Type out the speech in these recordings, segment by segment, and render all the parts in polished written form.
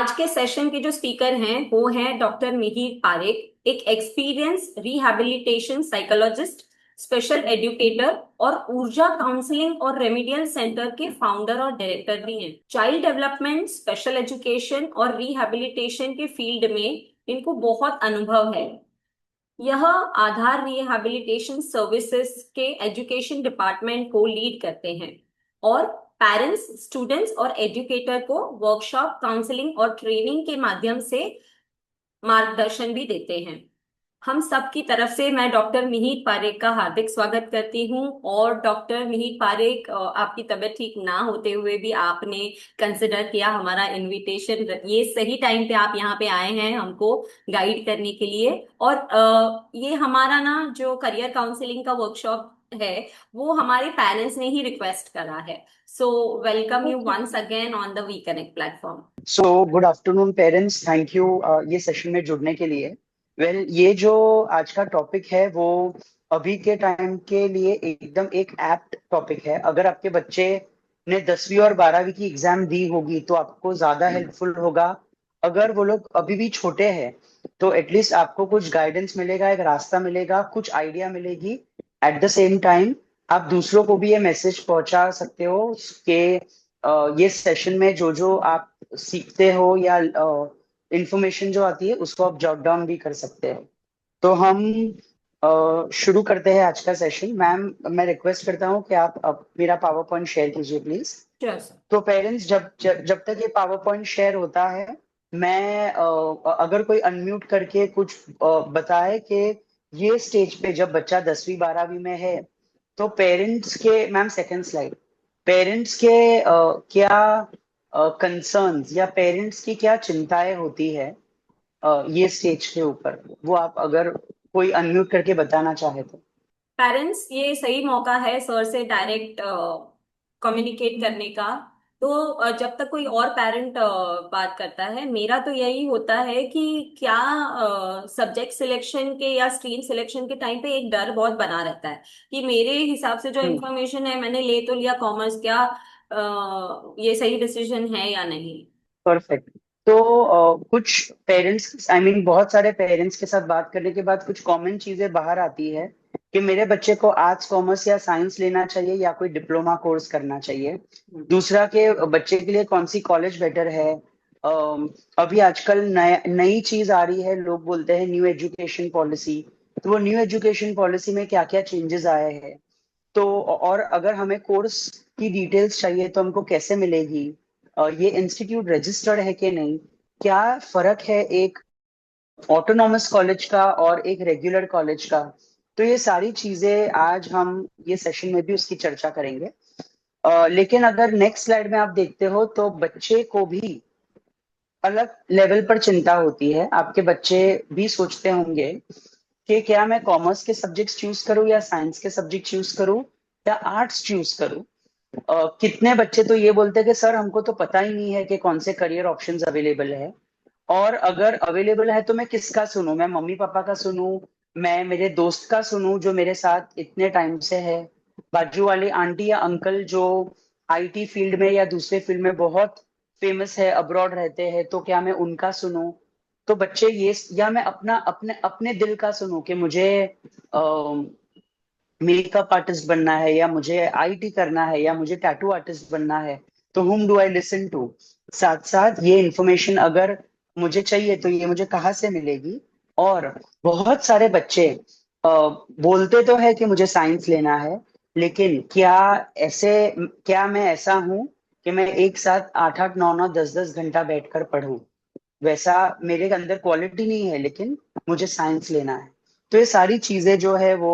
आज के सेशन के जो स्पीकर हैं वो हैं डॉक्टर मिहिर पारेख, एक experience rehabilitation psychologist, special educator और ऊर्जा काउंसलिंग और रेमिडियल सेंटर के फाउंडर और डायरेक्टर भी हैं। चाइल्ड डेवलपमेंट, स्पेशल एजुकेशन और रिहैबिलिटेशन के फील्ड में इनको बहुत अनुभव है। यह आधार रिहैबिलिटेशन सर्विसेज के एजुकेशन डिपार्टमेंट को लीड करते हैं और पेरेंट्स, स्टूडेंट्स और एजुकेटर को वर्कशॉप, काउंसलिंग और ट्रेनिंग के माध्यम से मार्गदर्शन भी देते हैं। हम सब की तरफ से मैं डॉक्टर मिहिर पारेख का हार्दिक स्वागत करती हूँ। और डॉक्टर मिहिर पारेख, आपकी तबीयत ठीक ना होते हुए भी आपने कंसिडर किया हमारा इनविटेशन। ये सही टाइम पे आप यहाँ पे आए हैं हमको गाइड करने के लिए। और ये हमारा ना जो करियर काउंसलिंग का वर्कशॉप है वो हमारे पेरेंट्स ने ही रिक्वेस्ट करा है। So welcome you once again on the we connect platform. So good afternoon parents, thank you ये सेशन में जुड़ने के लिए। ये जो आज का टॉपिक है वो अभी के टाइम के लिए एकदम एक एप्ट टॉपिक है। अगर आपके बच्चे ने 10वीं और 12वीं की एग्जाम दी होगी तो आपको ज्यादा हेल्पफुल होगा। अगर वो लोग अभी भी छोटे हैं तो एटलीस्ट आपको कुछ गाइडेंस मिलेगा, एक रास्ता मिलेगा, कुछ आइडिया मिलेगी। एट द सेम टाइम आप दूसरों को भी ये मैसेज पहुंचा सकते हो कि ये सेशन में जो जो आप सीखते हो या इंफॉर्मेशन जो आती है उसको आप जॉट डाउन भी कर सकते हो। तो हम शुरू करते हैं आज का सेशन। मैम, मैं रिक्वेस्ट करता हूँ कि आप अब मेरा पावर पॉइंट शेयर कीजिए प्लीज। Sure sir. तो पेरेंट्स, जब तक ये पावर पॉइंट शेयर होता है, मैं अगर कोई अनम्यूट करके कुछ बताए कि ये स्टेज पे जब बच्चा 10वीं 12वीं में है तो पेरेंट्स के, मैम सेकंड स्लाइड, पेरेंट्स के क्या कंसर्न्स या पेरेंट्स की क्या चिंताएं होती है ये स्टेज के ऊपर, वो आप अगर कोई अनम्यूट करके बताना चाहे तो। पेरेंट्स, ये सही मौका है सर से डायरेक्ट कम्युनिकेट करने का। तो जब तक कोई और पेरेंट बात करता है, मेरा तो यही होता है कि क्या सब्जेक्ट सिलेक्शन के या स्ट्रीम सिलेक्शन के टाइम पे एक डर बहुत बना रहता है कि मेरे हिसाब से जो हम्म। इन्फॉर्मेशन है, मैंने ले तो लिया कॉमर्स, क्या ये सही डिसीजन है या नहीं। परफेक्ट। तो कुछ पेरेंट्स, आई मीन बहुत सारे पेरेंट्स के साथ बात करने के बाद कुछ कॉमन चीजें बाहर आती है कि मेरे बच्चे को आर्ट्स, कॉमर्स या साइंस लेना चाहिए या कोई डिप्लोमा कोर्स करना चाहिए। दूसरा, के बच्चे के लिए कौन सी कॉलेज बेटर है। अभी आजकल नई चीज आ रही है, लोग बोलते हैं न्यू एजुकेशन पॉलिसी। तो वो न्यू एजुकेशन पॉलिसी में क्या क्या चेंजेस आए हैं, तो और अगर हमें कोर्स की डिटेल्स चाहिए तो हमको कैसे मिलेगी, ये इंस्टीट्यूट रजिस्टर्ड है कि नहीं, क्या फर्क है एक ऑटोनॉमस कॉलेज का और एक रेगुलर कॉलेज का। तो ये सारी चीजें आज हम ये सेशन में भी उसकी चर्चा करेंगे। लेकिन अगर नेक्स्ट स्लाइड में आप देखते हो तो बच्चे को भी अलग लेवल पर चिंता होती है। आपके बच्चे भी सोचते होंगे कि क्या मैं कॉमर्स के सब्जेक्ट्स चूज करूं या साइंस के सब्जेक्ट चूज करूं या आर्ट्स चूज करूं। कितने बच्चे तो ये बोलते हैं कि सर हमको तो पता ही नहीं है कि कौन से करियर ऑप्शंस अवेलेबल है, और अगर अवेलेबल है तो मैं किसका सुनूं, मैं मम्मी पापा का सुनूं, मैं मेरे दोस्त का सुनूं जो मेरे साथ इतने टाइम से है, बाजू वाले आंटी या अंकल जो आईटी फील्ड में या दूसरे फील्ड में बहुत फेमस है, अब्रॉड रहते हैं, तो क्या मैं उनका सुनूं। तो बच्चे ये, या मैं अपना अपने अपने दिल का सुनूं कि मुझे मेकअप आर्टिस्ट बनना है या मुझे आईटी करना है या मुझे टैटू आर्टिस्ट बनना है, तो हुम डू आई लिसन टू। साथ साथ ये इंफॉर्मेशन अगर मुझे चाहिए तो ये मुझे कहाँ से मिलेगी। और बहुत सारे बच्चे बोलते तो है कि मुझे साइंस लेना है, लेकिन ऐसे क्या मैं ऐसा हूं कि मैं एक साथ 8 8 9 9 10 10 घंटा बैठकर पढूं। वैसा मेरे अंदर क्वालिटी नहीं है, लेकिन मुझे साइंस लेना है। तो ये सारी चीजें जो है वो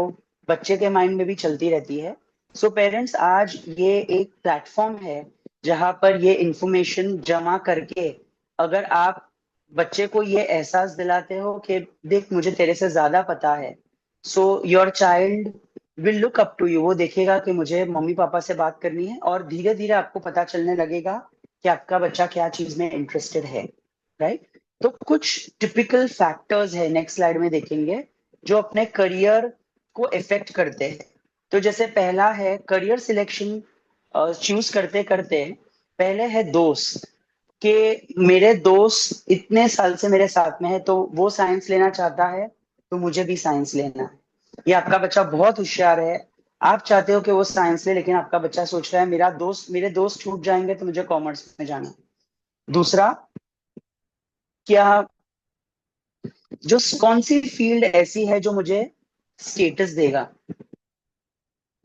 बच्चे के माइंड में भी चलती रहती है। सो पेरेंट्स, आज ये एक प्लेटफॉर्म है जहां पर ये इंफॉर्मेशन जमा करके अगर आप बच्चे को ये एहसास दिलाते हो कि देख मुझे तेरे से ज्यादा पता है, so your child will look up to you. वो देखेगा कि मुझे मम्मी पापा से बात करनी है, और धीरे धीरे आपको पता चलने लगेगा कि आपका बच्चा क्या चीज में इंटरेस्टेड है। राइट। तो कुछ टिपिकल फैक्टर्स है, नेक्स्ट स्लाइड में देखेंगे, जो अपने करियर को इफेक्ट करते हैं। तो जैसे पहला है करियर सिलेक्शन, चूज करते करते पहले है दोस्त। कि मेरे दोस्त इतने साल से मेरे साथ में है तो वो साइंस लेना चाहता है तो मुझे भी साइंस लेना है। ये आपका बच्चा बहुत होशियार है, आप चाहते हो कि वो साइंस ले, लेकिन आपका बच्चा सोच रहा है मेरे दोस्त छूट जाएंगे तो मुझे कॉमर्स में जाना है। दूसरा, क्या जो कौन सी फील्ड ऐसी है जो मुझे स्टेटस देगा,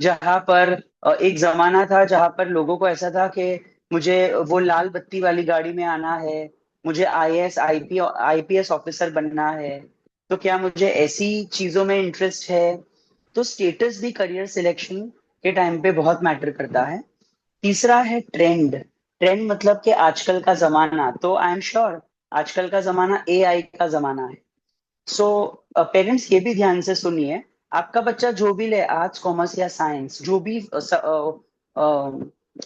जहां पर एक जमाना था जहां पर लोगों को ऐसा था कि मुझे वो लाल बत्ती वाली गाड़ी में आना है, मुझे आईएएस आईपीएस ऑफिसर बनना है। तो क्या मुझे ऐसी चीजों में इंटरेस्ट है? तो स्टेटस भी करियर सिलेक्शन के टाइम पे बहुत मैटर करता है। तीसरा है ट्रेंड। ट्रेंड मतलब कि आजकल का जमाना, तो आई एम श्योर आजकल का जमाना एआई का जमाना है। सो पेरेंट्स ये भी ध्यान से सुनिए, आपका बच्चा जो भी ले, आर्ट्स कॉमर्स या साइंस, जो भी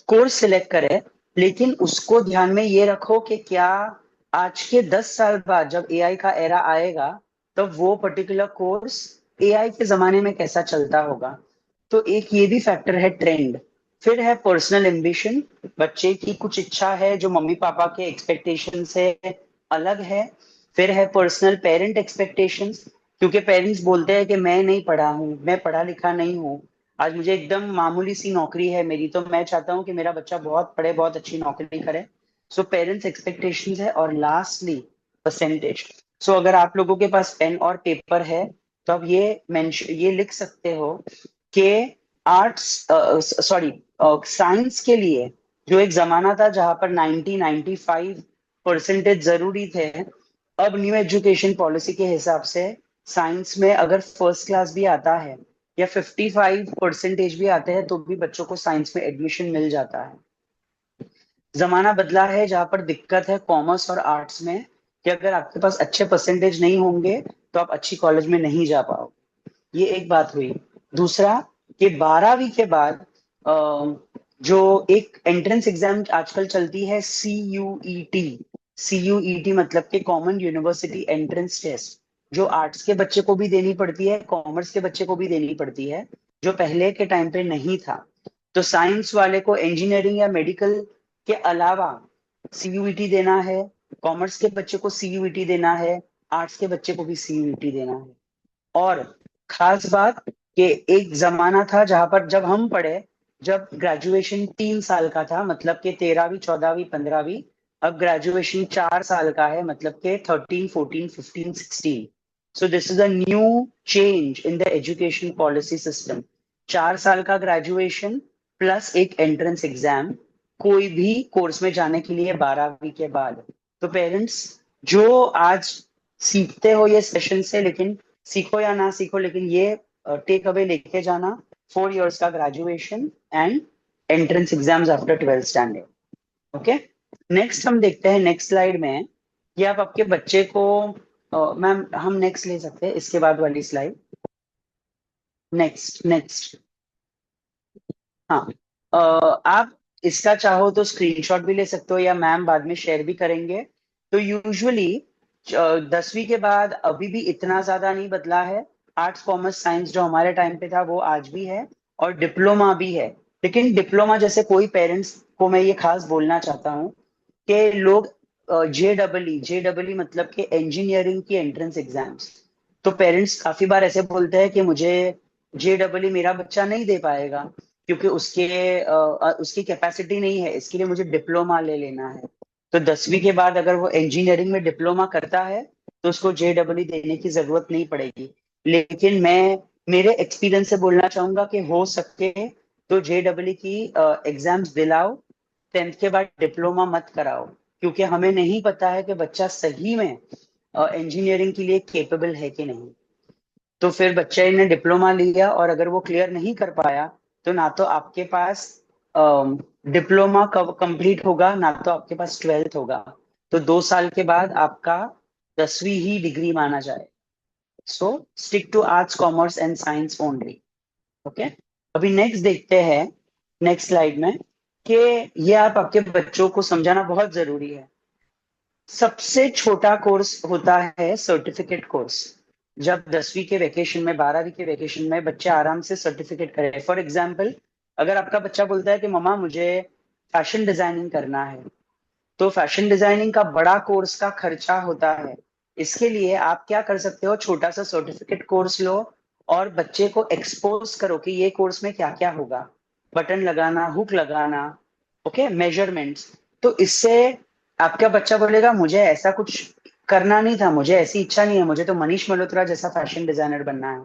कोर्स सिलेक्ट करे, लेकिन उसको ध्यान में ये रखो कि क्या आज के 10 साल बाद जब एआई का एरा आएगा तब वो पर्टिकुलर कोर्स एआई के जमाने में कैसा चलता होगा। तो एक ये भी फैक्टर है ट्रेंड। फिर है पर्सनल एम्बिशन, बच्चे की कुछ इच्छा है जो मम्मी पापा के एक्सपेक्टेशन से अलग है। फिर है पर्सनल पेरेंट एक्सपेक्टेशंस, क्योंकि पेरेंट्स बोलते हैं कि मैं नहीं पढ़ा हूँ, मैं पढ़ा लिखा नहीं हूँ, आज मुझे एकदम मामूली सी नौकरी है मेरी, तो मैं चाहता हूँ कि मेरा बच्चा बहुत पढ़े, बहुत अच्छी नौकरी करे। सो पेरेंट्स एक्सपेक्टेशंस है। और लास्टली परसेंटेज। सो अगर आप लोगों के पास पेन और पेपर है तो आप ये लिख सकते हो कि आर्ट्स सॉरी साइंस के लिए जो एक जमाना था जहां पर 90-95% जरूरी थे, अब न्यू एजुकेशन पॉलिसी के हिसाब से साइंस में अगर फर्स्ट क्लास भी आता है या 55% भी आते हैं तो भी बच्चों को साइंस में एडमिशन मिल जाता है। जमाना बदला है जहां पर दिक्कत है कॉमर्स और आर्ट्स में, कि अगर आपके पास अच्छे परसेंटेज नहीं होंगे तो आप अच्छी कॉलेज में नहीं जा पाओगे। ये एक बात हुई। दूसरा, कि 12वीं के बाद जो एक एंट्रेंस एग्जाम आजकल चलती है सीयूईटी। सीयूईटी मतलब कि कॉमन यूनिवर्सिटी एंट्रेंस टेस्ट, जो आर्ट्स के बच्चे को भी देनी पड़ती है, कॉमर्स के बच्चे को भी देनी पड़ती है, जो पहले के टाइम पे नहीं था। तो साइंस वाले को इंजीनियरिंग या मेडिकल के अलावा सीयूईटी देना है, कॉमर्स के बच्चे को सीयूईटी देना है, आर्ट्स के बच्चे को भी सीयूईटी देना है। और खास बात कि एक जमाना था जहां पर जब हम पढ़े, जब ग्रेजुएशन 3 साल का था, मतलब कि 13वीं 14वीं 15वीं। अब ग्रेजुएशन 4 साल का है, मतलब कि 13 14 15 16। So this is a new change in the education policy system. 4 साल का ग्रेजुएशन प्लस एक एंट्रेंस एग्जाम कोई भी कोर्स में जाने के लिए 12वीं के बाद। तो पेरेंट्स, जो आज सीखते हो ये सेशन से, लेकिन सीखो या ना सीखो, लेकिन ये टेक अवे लेके जाना, 4 इयर्स का graduation and entrance exams after 12th standard. Okay, next हम देखते हैं नेक्स्ट स्लाइड में कि आप आपके बच्चे को मैम हम नेक्स्ट ले सकते हैं, इसके बाद वाली स्लाइड। Next next. हाँ, आप इसका चाहो तो स्क्रीनशॉट भी ले सकते हो या मैम बाद में शेयर भी करेंगे। तो यूजुअली 10वीं के बाद अभी भी इतना ज्यादा नहीं बदला है। आर्ट्स कॉमर्स साइंस जो हमारे टाइम पे था वो आज भी है, और डिप्लोमा भी है। लेकिन डिप्लोमा जैसे कोई पेरेंट्स को मैं ये खास बोलना चाहता हूँ कि लोग जे डबल ई मतलब कि इंजीनियरिंग की एंट्रेंस एग्जाम्स, तो पेरेंट्स काफी बार ऐसे बोलते हैं कि मुझे जे डबल ई मेरा बच्चा नहीं दे पाएगा क्योंकि उसकी कैपेसिटी नहीं है, इसके लिए मुझे डिप्लोमा ले लेना है। तो 10वीं के बाद अगर वो इंजीनियरिंग में डिप्लोमा करता है तो उसको जे डबल ई देने की जरूरत नहीं पड़ेगी। लेकिन मैं मेरे एक्सपीरियंस से बोलना चाहूंगा कि हो सके तो जे डबल ई की एग्जाम्स दिलाओ, 10th के बाद डिप्लोमा मत कराओ, क्योंकि हमें नहीं पता है कि बच्चा सही में इंजीनियरिंग के लिए केपेबल है कि नहीं। तो फिर बच्चे ने डिप्लोमा लिया और अगर वो क्लियर नहीं कर पाया तो ना तो आपके पास डिप्लोमा कब कंप्लीट होगा, ना तो आपके पास 12th होगा। तो 2 साल के बाद आपका 10वीं ही डिग्री माना जाए। So stick to arts commerce and science only. Okay, अभी नेक्स्ट देखते हैं नेक्स्ट स्लाइड में कि ये आप आपके बच्चों को समझाना बहुत जरूरी है। सबसे छोटा कोर्स होता है सर्टिफिकेट कोर्स। जब 10वीं के वेकेशन में, 12वीं के वेकेशन में बच्चे आराम से सर्टिफिकेट करें। फॉर एग्जाम्पल, अगर आपका बच्चा बोलता है कि मम्मा मुझे फैशन डिजाइनिंग करना है, तो फैशन डिजाइनिंग का बड़ा कोर्स का खर्चा होता है। इसके लिए आप क्या कर सकते हो, छोटा सा सर्टिफिकेट कोर्स लो और बच्चे को एक्सपोज करो कि ये कोर्स में क्या क्या होगा, बटन लगाना, हुक लगाना, ओके, मेजरमेंट्स। तो इससे आपका बच्चा बोलेगा मुझे ऐसा कुछ करना नहीं था, मुझे ऐसी इच्छा नहीं है, मुझे तो मनीष मल्होत्रा जैसा फैशन डिजाइनर बनना है।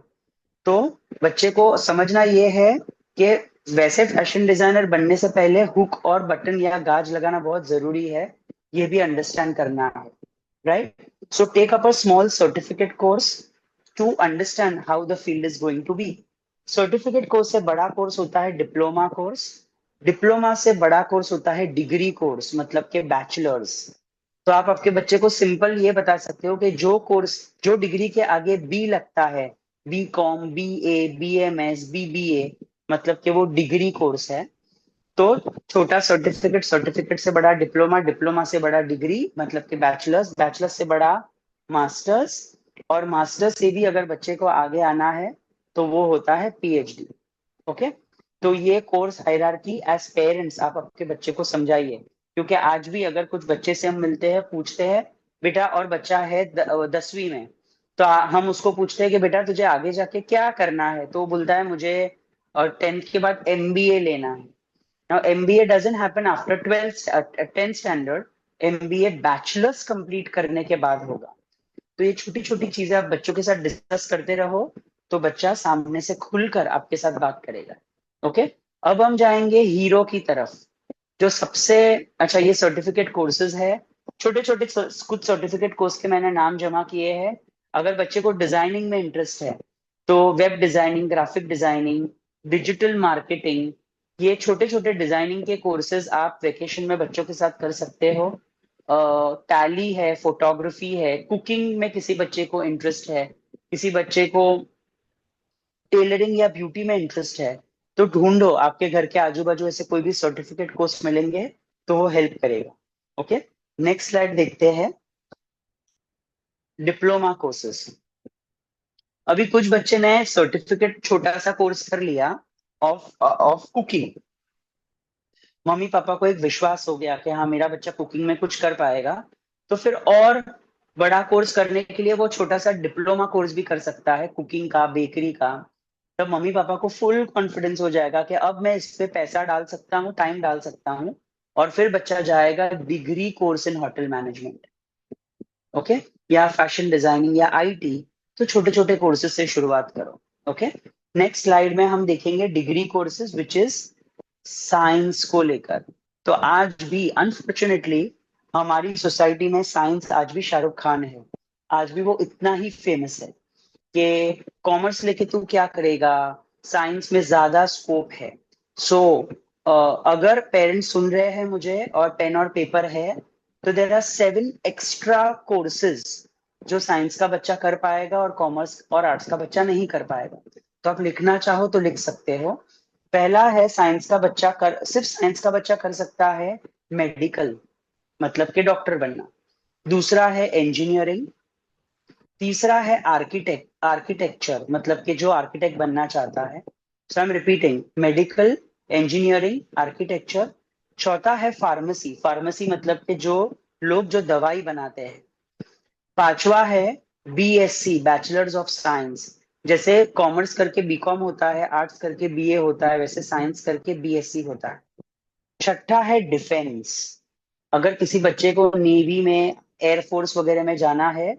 तो बच्चे को समझना ये है कि वैसे फैशन डिजाइनर बनने से पहले हुक और बटन या गाज लगाना बहुत जरूरी है, ये भी अंडरस्टैंड करना है, right? So take up a small certificate course to understand how the field is going to be. Certificate course से बड़ा कोर्स होता है डिप्लोमा कोर्स। डिप्लोमा से बड़ा कोर्स होता है डिग्री कोर्स, मतलब के बैचलर्स। तो आप आपके बच्चे को सिंपल ये बता सकते हो कि जो कोर्स, जो डिग्री के आगे बी लगता है, बी कॉम, बी ए, बी एम एस, बी मतलब कि वो डिग्री कोर्स है। तो छोटा सर्टिफिकेट, सर्टिफिकेट से बड़ा डिप्लोमा, डिप्लोमा से बड़ा डिग्री मतलब कि बैचलर्स, बैचलर्स से बड़ा मास्टर्स, और मास्टर्स से भी अगर बच्चे को आगे आना है तो वो होता है पीएचडी। ओके, तो ये कोर्स हायरार्की एज पेरेंट्स आप आपके बच्चे को समझाइए, क्योंकि आज भी अगर कुछ बच्चे से हम मिलते हैं, पूछते हैं बेटा, और बच्चा है 10वीं में, तो हम उसको पूछते हैं कि बेटा तुझे आगे जाके क्या करना है, तो वो बोलता है मुझे और 10th के बाद एमबीए लेना है। Now, MBA doesn't happen after 12th, 10th standard. MBA bachelors complete करने के बाद होगा। तो ये छोटी छोटी चीजें आप बच्चों के साथ डिस्कस करते रहो, तो बच्चा सामने से खुलकर आपके साथ बात करेगा। ओके, अब हम जाएंगे हीरो की तरफ, जो सबसे अच्छा, ये सर्टिफिकेट कोर्सेज है। छोटे छोटे कुछ सर्टिफिकेट कोर्स के मैंने नाम जमा किए हैं। अगर बच्चे को डिजाइनिंग में इंटरेस्ट है तो web designing, graphic designing, digital marketing, ये छोटे छोटे डिजाइनिंग के कोर्सेज आप वेकेशन में बच्चों के साथ कर सकते हो। टैली है, फोटोग्राफी है, कुकिंग में किसी बच्चे को इंटरेस्ट है, किसी बच्चे को टेलरिंग या ब्यूटी में इंटरेस्ट है, तो ढूंढो आपके घर के आजू बाजू ऐसे कोई भी सर्टिफिकेट कोर्स मिलेंगे तो वो हेल्प करेगा। ओके, नेक्स्ट स्लाइड देखते हैं, डिप्लोमा कोर्सेस। अभी कुछ बच्चे ने सर्टिफिकेट छोटा सा कोर्स कर लिया of of cooking. Mummy papa को एक विश्वास हो गया कि हाँ मेरा बच्चा कुकिंग में कुछ कर पाएगा, तो फिर और बड़ा कोर्स करने के लिए वो छोटा सा डिप्लोमा कोर्स भी कर सकता है कुकिंग का, बेकरी का। तब मम्मी पापा को फुल कॉन्फिडेंस हो जाएगा कि अब मैं इस पे पैसा डाल सकता हूँ, टाइम डाल सकता हूँ, और फिर बच्चा जाएगा degree course in hotel management, okay, या फैशन डिजाइनिंग या आईटी। तो छोटे छोटे कोर्सेज से शुरुआत करो। ओके, नेक्स्ट स्लाइड में हम देखेंगे degree courses which is science को लेकर। तो आज भी अनफॉर्चुनेटली हमारी सोसाइटी में साइंस आज भी शाहरुख खान है, आज भी वो इतना ही फेमस है कि कॉमर्स लेके तू क्या करेगा, साइंस में ज्यादा स्कोप है। सो अगर पेरेंट्स सुन रहे हैं मुझे और पेन और पेपर है, तो देर आर 7 एक्स्ट्रा कोर्सेज जो साइंस का बच्चा कर पाएगा और कॉमर्स और आर्ट्स का बच्चा नहीं कर पाएगा। तो आप लिखना चाहो तो लिख सकते हो। पहला है, साइंस का बच्चा कर, सिर्फ साइंस का बच्चा कर सकता है मेडिकल, मतलब कि डॉक्टर बनना। दूसरा है इंजीनियरिंग। तीसरा है आर्किटेक्ट, आर्किटेक्चर मतलब कि जो आर्किटेक्ट बनना चाहता है। So I am repeating, medical, engineering, architecture. चौथा है फार्मेसी, फार्मेसी मतलब कि जो लोग जो दवाई बनाते हैं। पांचवा है बीएससी, बैचलर्स ऑफ साइंस। जैसे कॉमर्स करके बीकॉम होता है, आर्ट्स करके बीए होता है, वैसे साइंस करके बीएससी होता है। छठा है डिफेंस। अगर किसी बच्चे को नेवी में, एयरफोर्स वगैरह में जाना है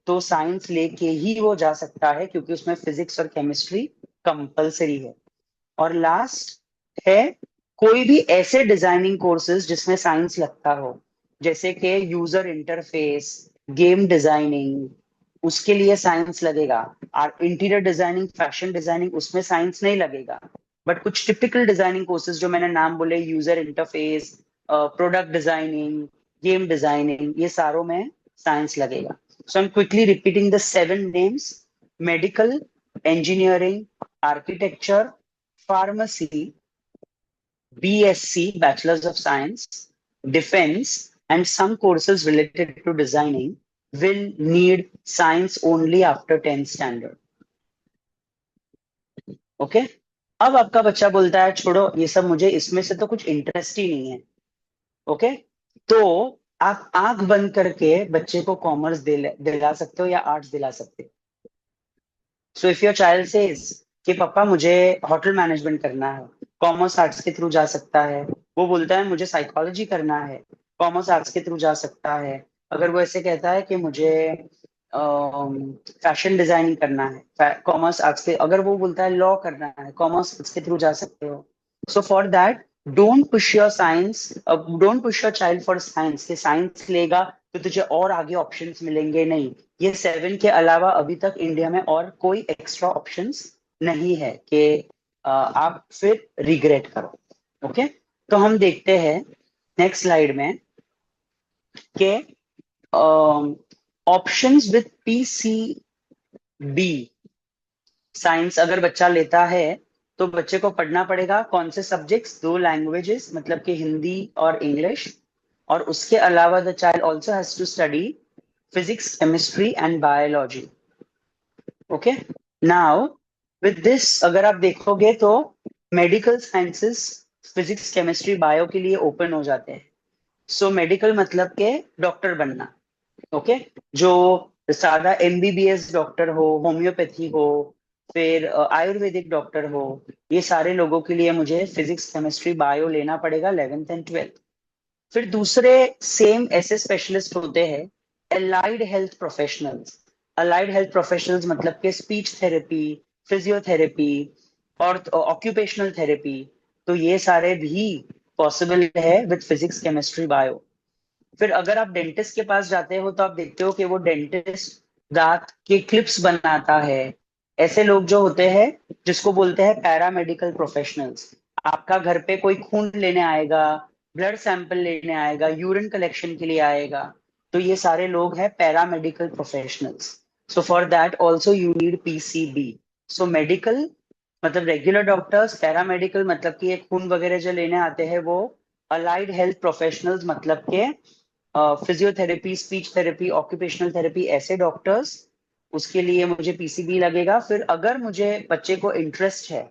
तो साइंस लेके ही वो जा सकता है, क्योंकि उसमें फिजिक्स और केमिस्ट्री कंपलसरी है। और लास्ट है कोई भी ऐसे डिजाइनिंग कोर्सेज जिसमें साइंस लगता हो, जैसे कि यूजर इंटरफेस, गेम डिजाइनिंग, उसके लिए साइंस लगेगा। और इंटीरियर डिजाइनिंग, फैशन डिजाइनिंग, उसमें साइंस नहीं लगेगा। बट कुछ टिपिकल डिजाइनिंग कोर्सेज जो मैंने नाम बोले, user interface, product designing, game designing, ये सारों में साइंस लगेगा। So I am quickly repeating the 7 names: medical, engineering, architecture, pharmacy, BSc, Bachelors of Science, defense, and some courses related to designing will need science only after 10th standard. Okay, अब आपका बच्चा बोलता है छोड़ो ये सब, मुझे इसमें से तो कुछ इंटरेस्ट ही नहीं है। ओके, तो आप आंख बंद करके बच्चे को कॉमर्स दिला सकते हो या आर्ट्स दिला सकते हो। So if your child says कि पापा मुझे होटल मैनेजमेंट करना है, कॉमर्स आर्ट्स के थ्रू जा सकता है। वो बोलता है मुझे साइकोलॉजी करना है, कॉमर्स आर्ट्स के थ्रू जा सकता है। अगर वो ऐसे कहता है कि मुझे फैशन डिजाइनिंग करना है, कॉमर्स आर्ट्स के, अगर वो बोलता है लॉ करना है, कॉमर्स आर्ट्स के थ्रू जा सकते हो। So for that don't push your child for science, कि साइंस लेगा तो तुझे और आगे ऑप्शंस मिलेंगे, नहीं। ये 7 के अलावा अभी तक इंडिया में और कोई एक्स्ट्रा ऑप्शंस नहीं है कि आप फिर रिग्रेट करो। ओके, तो हम देखते हैं नेक्स्ट स्लाइड में कि ऑप्शंस विद पीसीबी साइंस अगर बच्चा लेता है तो बच्चे को पढ़ना पड़ेगा कौन से सब्जेक्ट्स, 2 लैंग्वेजेस मतलब कि हिंदी और इंग्लिश। और उसके अलावा the child also has to study physics, chemistry and biology. Okay, now with this अगर आप देखोगे तो medical sciences physics, chemistry, bio के लिए ओपन हो जाते हैं। सो मेडिकल मतलब के डॉक्टर बनना। ओके, जो सादा एमबीबीएस डॉक्टर हो, होम्योपैथी हो, फिर आयुर्वेदिक डॉक्टर हो, ये सारे लोगों के लिए मुझे फिजिक्स, केमिस्ट्री, बायो लेना पड़ेगा 11th एंड 12th। फिर दूसरे सेम ऐसे स्पेशलिस्ट होते हैं allied health professionals. Allied health professionals मतलब के स्पीच थेरेपी, फिजियोथेरेपी और ऑक्यूपेशनल थेरेपी। तो ये सारे भी पॉसिबल है विद फिजिक्स, केमिस्ट्री, बायो। फिर अगर आप डेंटिस्ट के पास जाते हो तो आप देखते हो कि वो डेंटिस्ट दांत के क्लिप्स बनाता है। ऐसे लोग जो होते हैं जिसको बोलते हैं पैरामेडिकल प्रोफेशनल्स। आपका घर पे कोई खून लेने आएगा, ब्लड सैंपल लेने आएगा, यूरिन कलेक्शन के लिए आएगा, तो ये सारे लोग हैं paramedical professionals. So for that also you need PCB. So medical मतलब रेगुलर डॉक्टर्स, पैरामेडिकल मतलब कि ये खून वगैरह जो लेने आते हैं वो, अलाइड हेल्थ प्रोफेशनल्स मतलब के physiotherapy, speech therapy, occupational therapy, ऐसे डॉक्टर्स, उसके लिए मुझे पीसीबी लगेगा। फिर अगर मुझे बच्चे को इंटरेस्ट है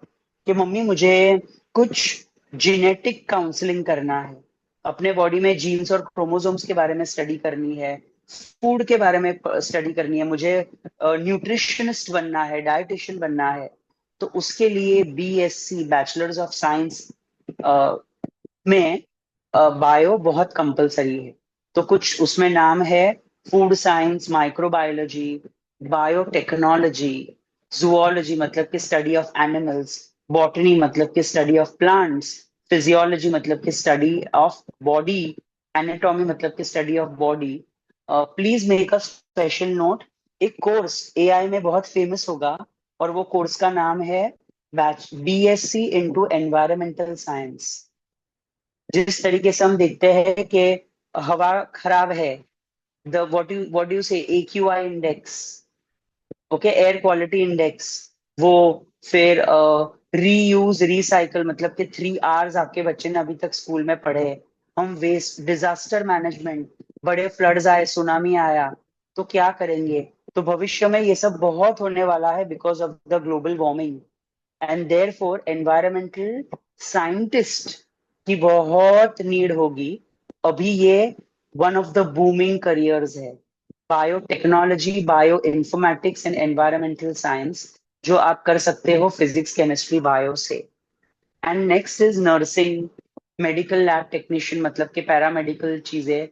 कि मम्मी मुझे कुछ जेनेटिक काउंसलिंग करना है, अपने बॉडी में जीन्स और क्रोमोसोम्स के बारे में स्टडी करनी है, फूड के बारे में स्टडी करनी है, मुझे न्यूट्रिशनिस्ट बनना है, डाइटिशियन बनना है, तो उसके लिए बीएससी, बैचलर्स ऑफ साइंस में बायो बहुत कंपलसरी है। तो कुछ उसमें नाम है food science, microbiology, biotechnology, zoology मतलब कि स्टडी ऑफ एनिमल्स, बॉटनी मतलब कि स्टडी ऑफ प्लांट्स, फिजियोलॉजी मतलब कि स्टडी ऑफ बॉडी, एनाटॉमी मतलब कि study of body. Please make a special note, एक कोर्स एआई में बहुत फेमस होगा और वो कोर्स का नाम है बीएससी इंटू एनवायरमेंटल साइंस। जिस तरीके से हम देखते हैं कि हवा खराब है, द व्हाट यू से AQI index, okay, air quality index, वो फिर रीयूज रिसाइकल मतलब कि 3 R's आपके बच्चे ने अभी तक स्कूल में पढ़े। हम वेस्ट, डिजास्टर मैनेजमेंट, बड़े फ्लड्स आए, सुनामी आया तो क्या करेंगे। तो भविष्य में ये सब बहुत होने वाला है because of the global warming, and therefore environmental scientist की बहुत नीड होगी। अभी ये one of the booming careers है, biotechnology, bio informatics and environmental science, जो आप कर सकते हो फिजिक्स, केमिस्ट्री, बायो से। And next is nursing, medical lab technician मतलब के पैरामेडिकल चीजें,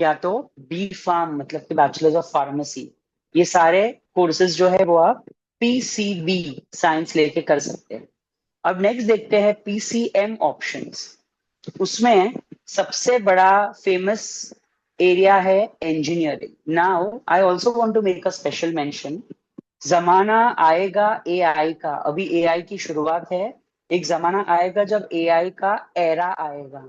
या तो बी फार्म मतलब के बैचलर्स ऑफ फार्मेसी। ये सारे कोर्सेज जो है वो आप पीसीबी साइंस लेके कर सकते हैं। अब नेक्स्ट देखते हैं पीसीएम ऑप्शंस। उसमें सबसे बड़ा फेमस एरिया है engineering. Now I also want to make a special mention, जमाना आएगा एआई का, अभी एआई की शुरुआत है, एक जमाना आएगा जब एआई का एरा आएगा।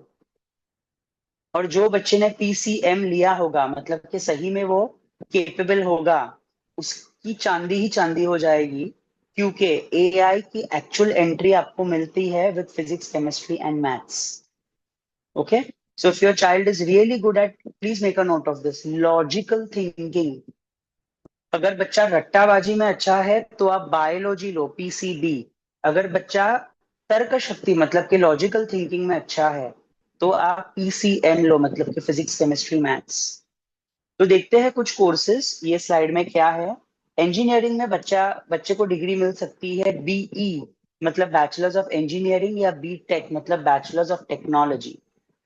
और जो बच्चे ने पीसीएम लिया होगा मतलब कि सही में वो केपेबल होगा, उसकी चांदी ही चांदी हो जाएगी, क्योंकि एआई की एक्चुअल एंट्री आपको मिलती है with physics, chemistry and maths. Okay, so if your child is really good at, please make a note of this, logical thinking, अगर बच्चा रट्टाबाजी में अच्छा है तो आप बायोलॉजी लो, पीसीबी। अगर बच्चा तर्क शक्ति मतलब कि लॉजिकल थिंकिंग में अच्छा है तो आप पीसीएम लो, मतलब कि फिजिक्स केमिस्ट्री मैथ्स। तो देखते हैं कुछ कोर्सेज ये स्लाइड में क्या है। इंजीनियरिंग में बच्चे को डिग्री मिल सकती है बीई, मतलब बैचलर्स ऑफ इंजीनियरिंग, या बी टेक मतलब बैचलर्स ऑफ टेक्नोलॉजी।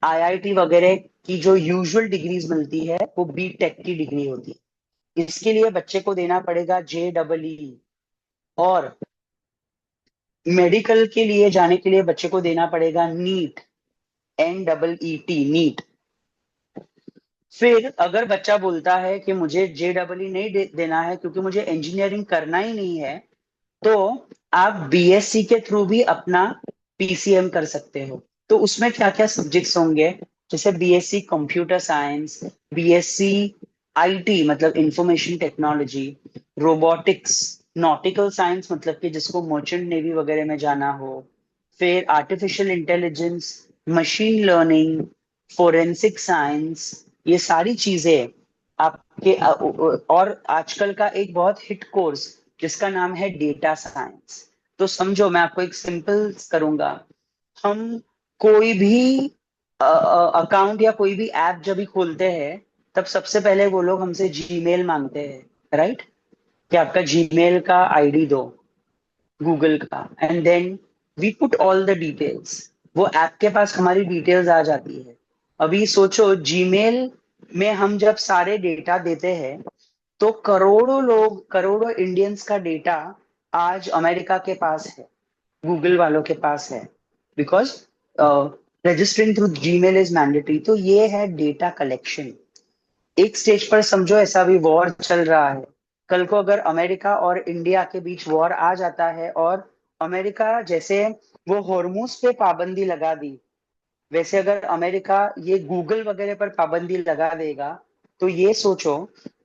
आईआईटी वगैरह की जो यूजुअल डिग्रीज मिलती है वो बी टेक की डिग्री होती है। इसके लिए बच्चे को देना पड़ेगा JEE, और मेडिकल के लिए जाने के लिए बच्चे को देना पड़ेगा नीट, NEET, नीट। फिर अगर बच्चा बोलता है कि मुझे JEE नहीं देना है क्योंकि मुझे इंजीनियरिंग करना ही नहीं है, तो आप बीएससी के थ्रू भी अपना पीसीएम कर सकते हो। तो उसमें क्या क्या सब्जेक्ट्स होंगे, जैसे BSc computer science, BSc IT मतलब information technology, robotics, nautical science मतलब कि जिसको मर्चेंट नेवी वगैरह में जाना हो, फिर artificial intelligence, machine learning, forensic science, ये सारी चीजें आपके और आजकल का एक बहुत हिट कोर्स जिसका नाम है डेटा साइंस। तो समझो, मैं आपको एक सिंपल करूंगा। हम कोई भी अकाउंट या कोई भी ऐप जब भी खोलते हैं, तब सबसे पहले वो लोग हमसे जीमेल मांगते हैं, राइट? कि आपका जीमेल का आईडी दो, गूगल का, and then we put all the details. वो ऐप के पास हमारी डिटेल्स आ जाती है। अभी सोचो, जीमेल में हम जब सारे डेटा देते हैं, तो करोड़ों लोग, करोड़ों इंडियंस का डेटा आज अमेरिका के पास है, गूगल वालों के पास है, because registering through Gmail is mandatory. तो ये है डेटा कलेक्शन। एक स्टेज पर समझो ऐसा भी वॉर चल रहा है। कल को अगर अमेरिका और इंडिया के बीच वॉर आ जाता है, और अमेरिका जैसे वो हॉर्मूज पे पाबंदी लगा दी, वैसे अगर अमेरिका ये गूगल वगैरह पर पाबंदी लगा देगा, तो ये सोचो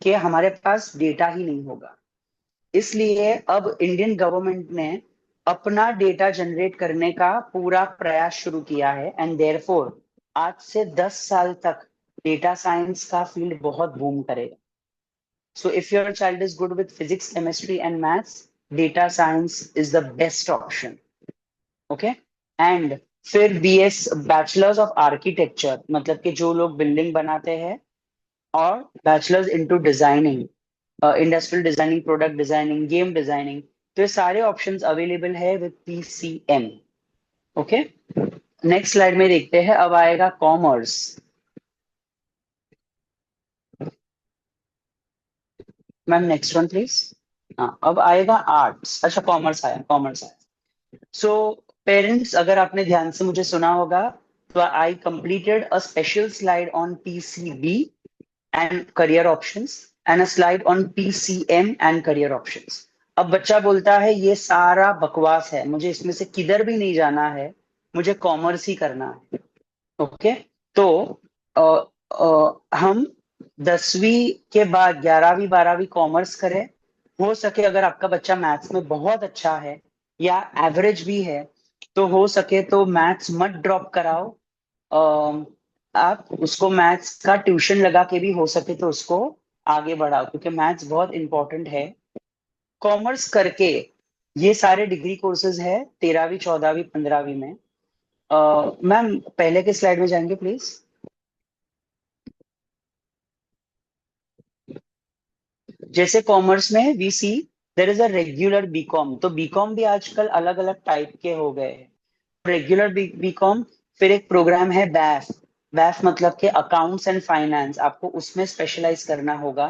कि हमारे पास डेटा ही नहीं होगा। इसलिए अब इंडियन गवर्नमेंट ने अपना डेटा जनरेट करने का पूरा प्रयास शुरू किया है, एंड देयरफॉर आज से 10 साल तक डेटा साइंस का फील्ड बहुत बूम करेगा। So if your child is good with physics chemistry and maths, data science is the best option. Okay. And फिर बीएस बैचलर्स ऑफ आर्किटेक्चर, मतलब कि जो लोग बिल्डिंग बनाते हैं, और bachelors into designing, industrial designing, product designing, game designing. तो ये सारे ऑप्शंस अवेलेबल है with PCM. Okay. Next slide में देखते हैं, अब आएगा commerce. Ma'am next one please. हाँ, अब आएगा आर्ट्स। अच्छा, कॉमर्स आया, कॉमर्स आया। सो पेरेंट्स, अगर आपने ध्यान से मुझे सुना होगा, तो I completed a special slide on PCB and career options and a slide on PCM and career options. अब बच्चा बोलता है ये सारा बकवास है, मुझे इसमें से किधर भी नहीं जाना है, मुझे कॉमर्स ही करना है। ओके। तो अ, हम 10वीं के बाद 11वीं 12वीं कॉमर्स करें। हो सके अगर आपका बच्चा मैथ्स में बहुत अच्छा है या एवरेज भी है, तो हो सके तो मैथ्स मत ड्रॉप कराओ। आप उसको मैथ्स का ट्यूशन लगा के भी हो सके तो उसको आगे बढ़ाओ, क्योंकि मैथ्स बहुत इंपॉर्टेंट है। कॉमर्स करके ये सारे डिग्री कोर्सेज है 13वीं 14वीं 15वीं में। मैम पहले के स्लाइड में जाएंगे प्लीज। जैसे कॉमर्स में we see there is a regular BCom. तो बीकॉम भी आजकल अलग अलग टाइप के हो गए हैं। रेगुलर बीकॉम, फिर एक प्रोग्राम है बैफ। बैफ मतलब कि अकाउंट्स एंड फाइनेंस, आपको उसमें स्पेशलाइज करना होगा।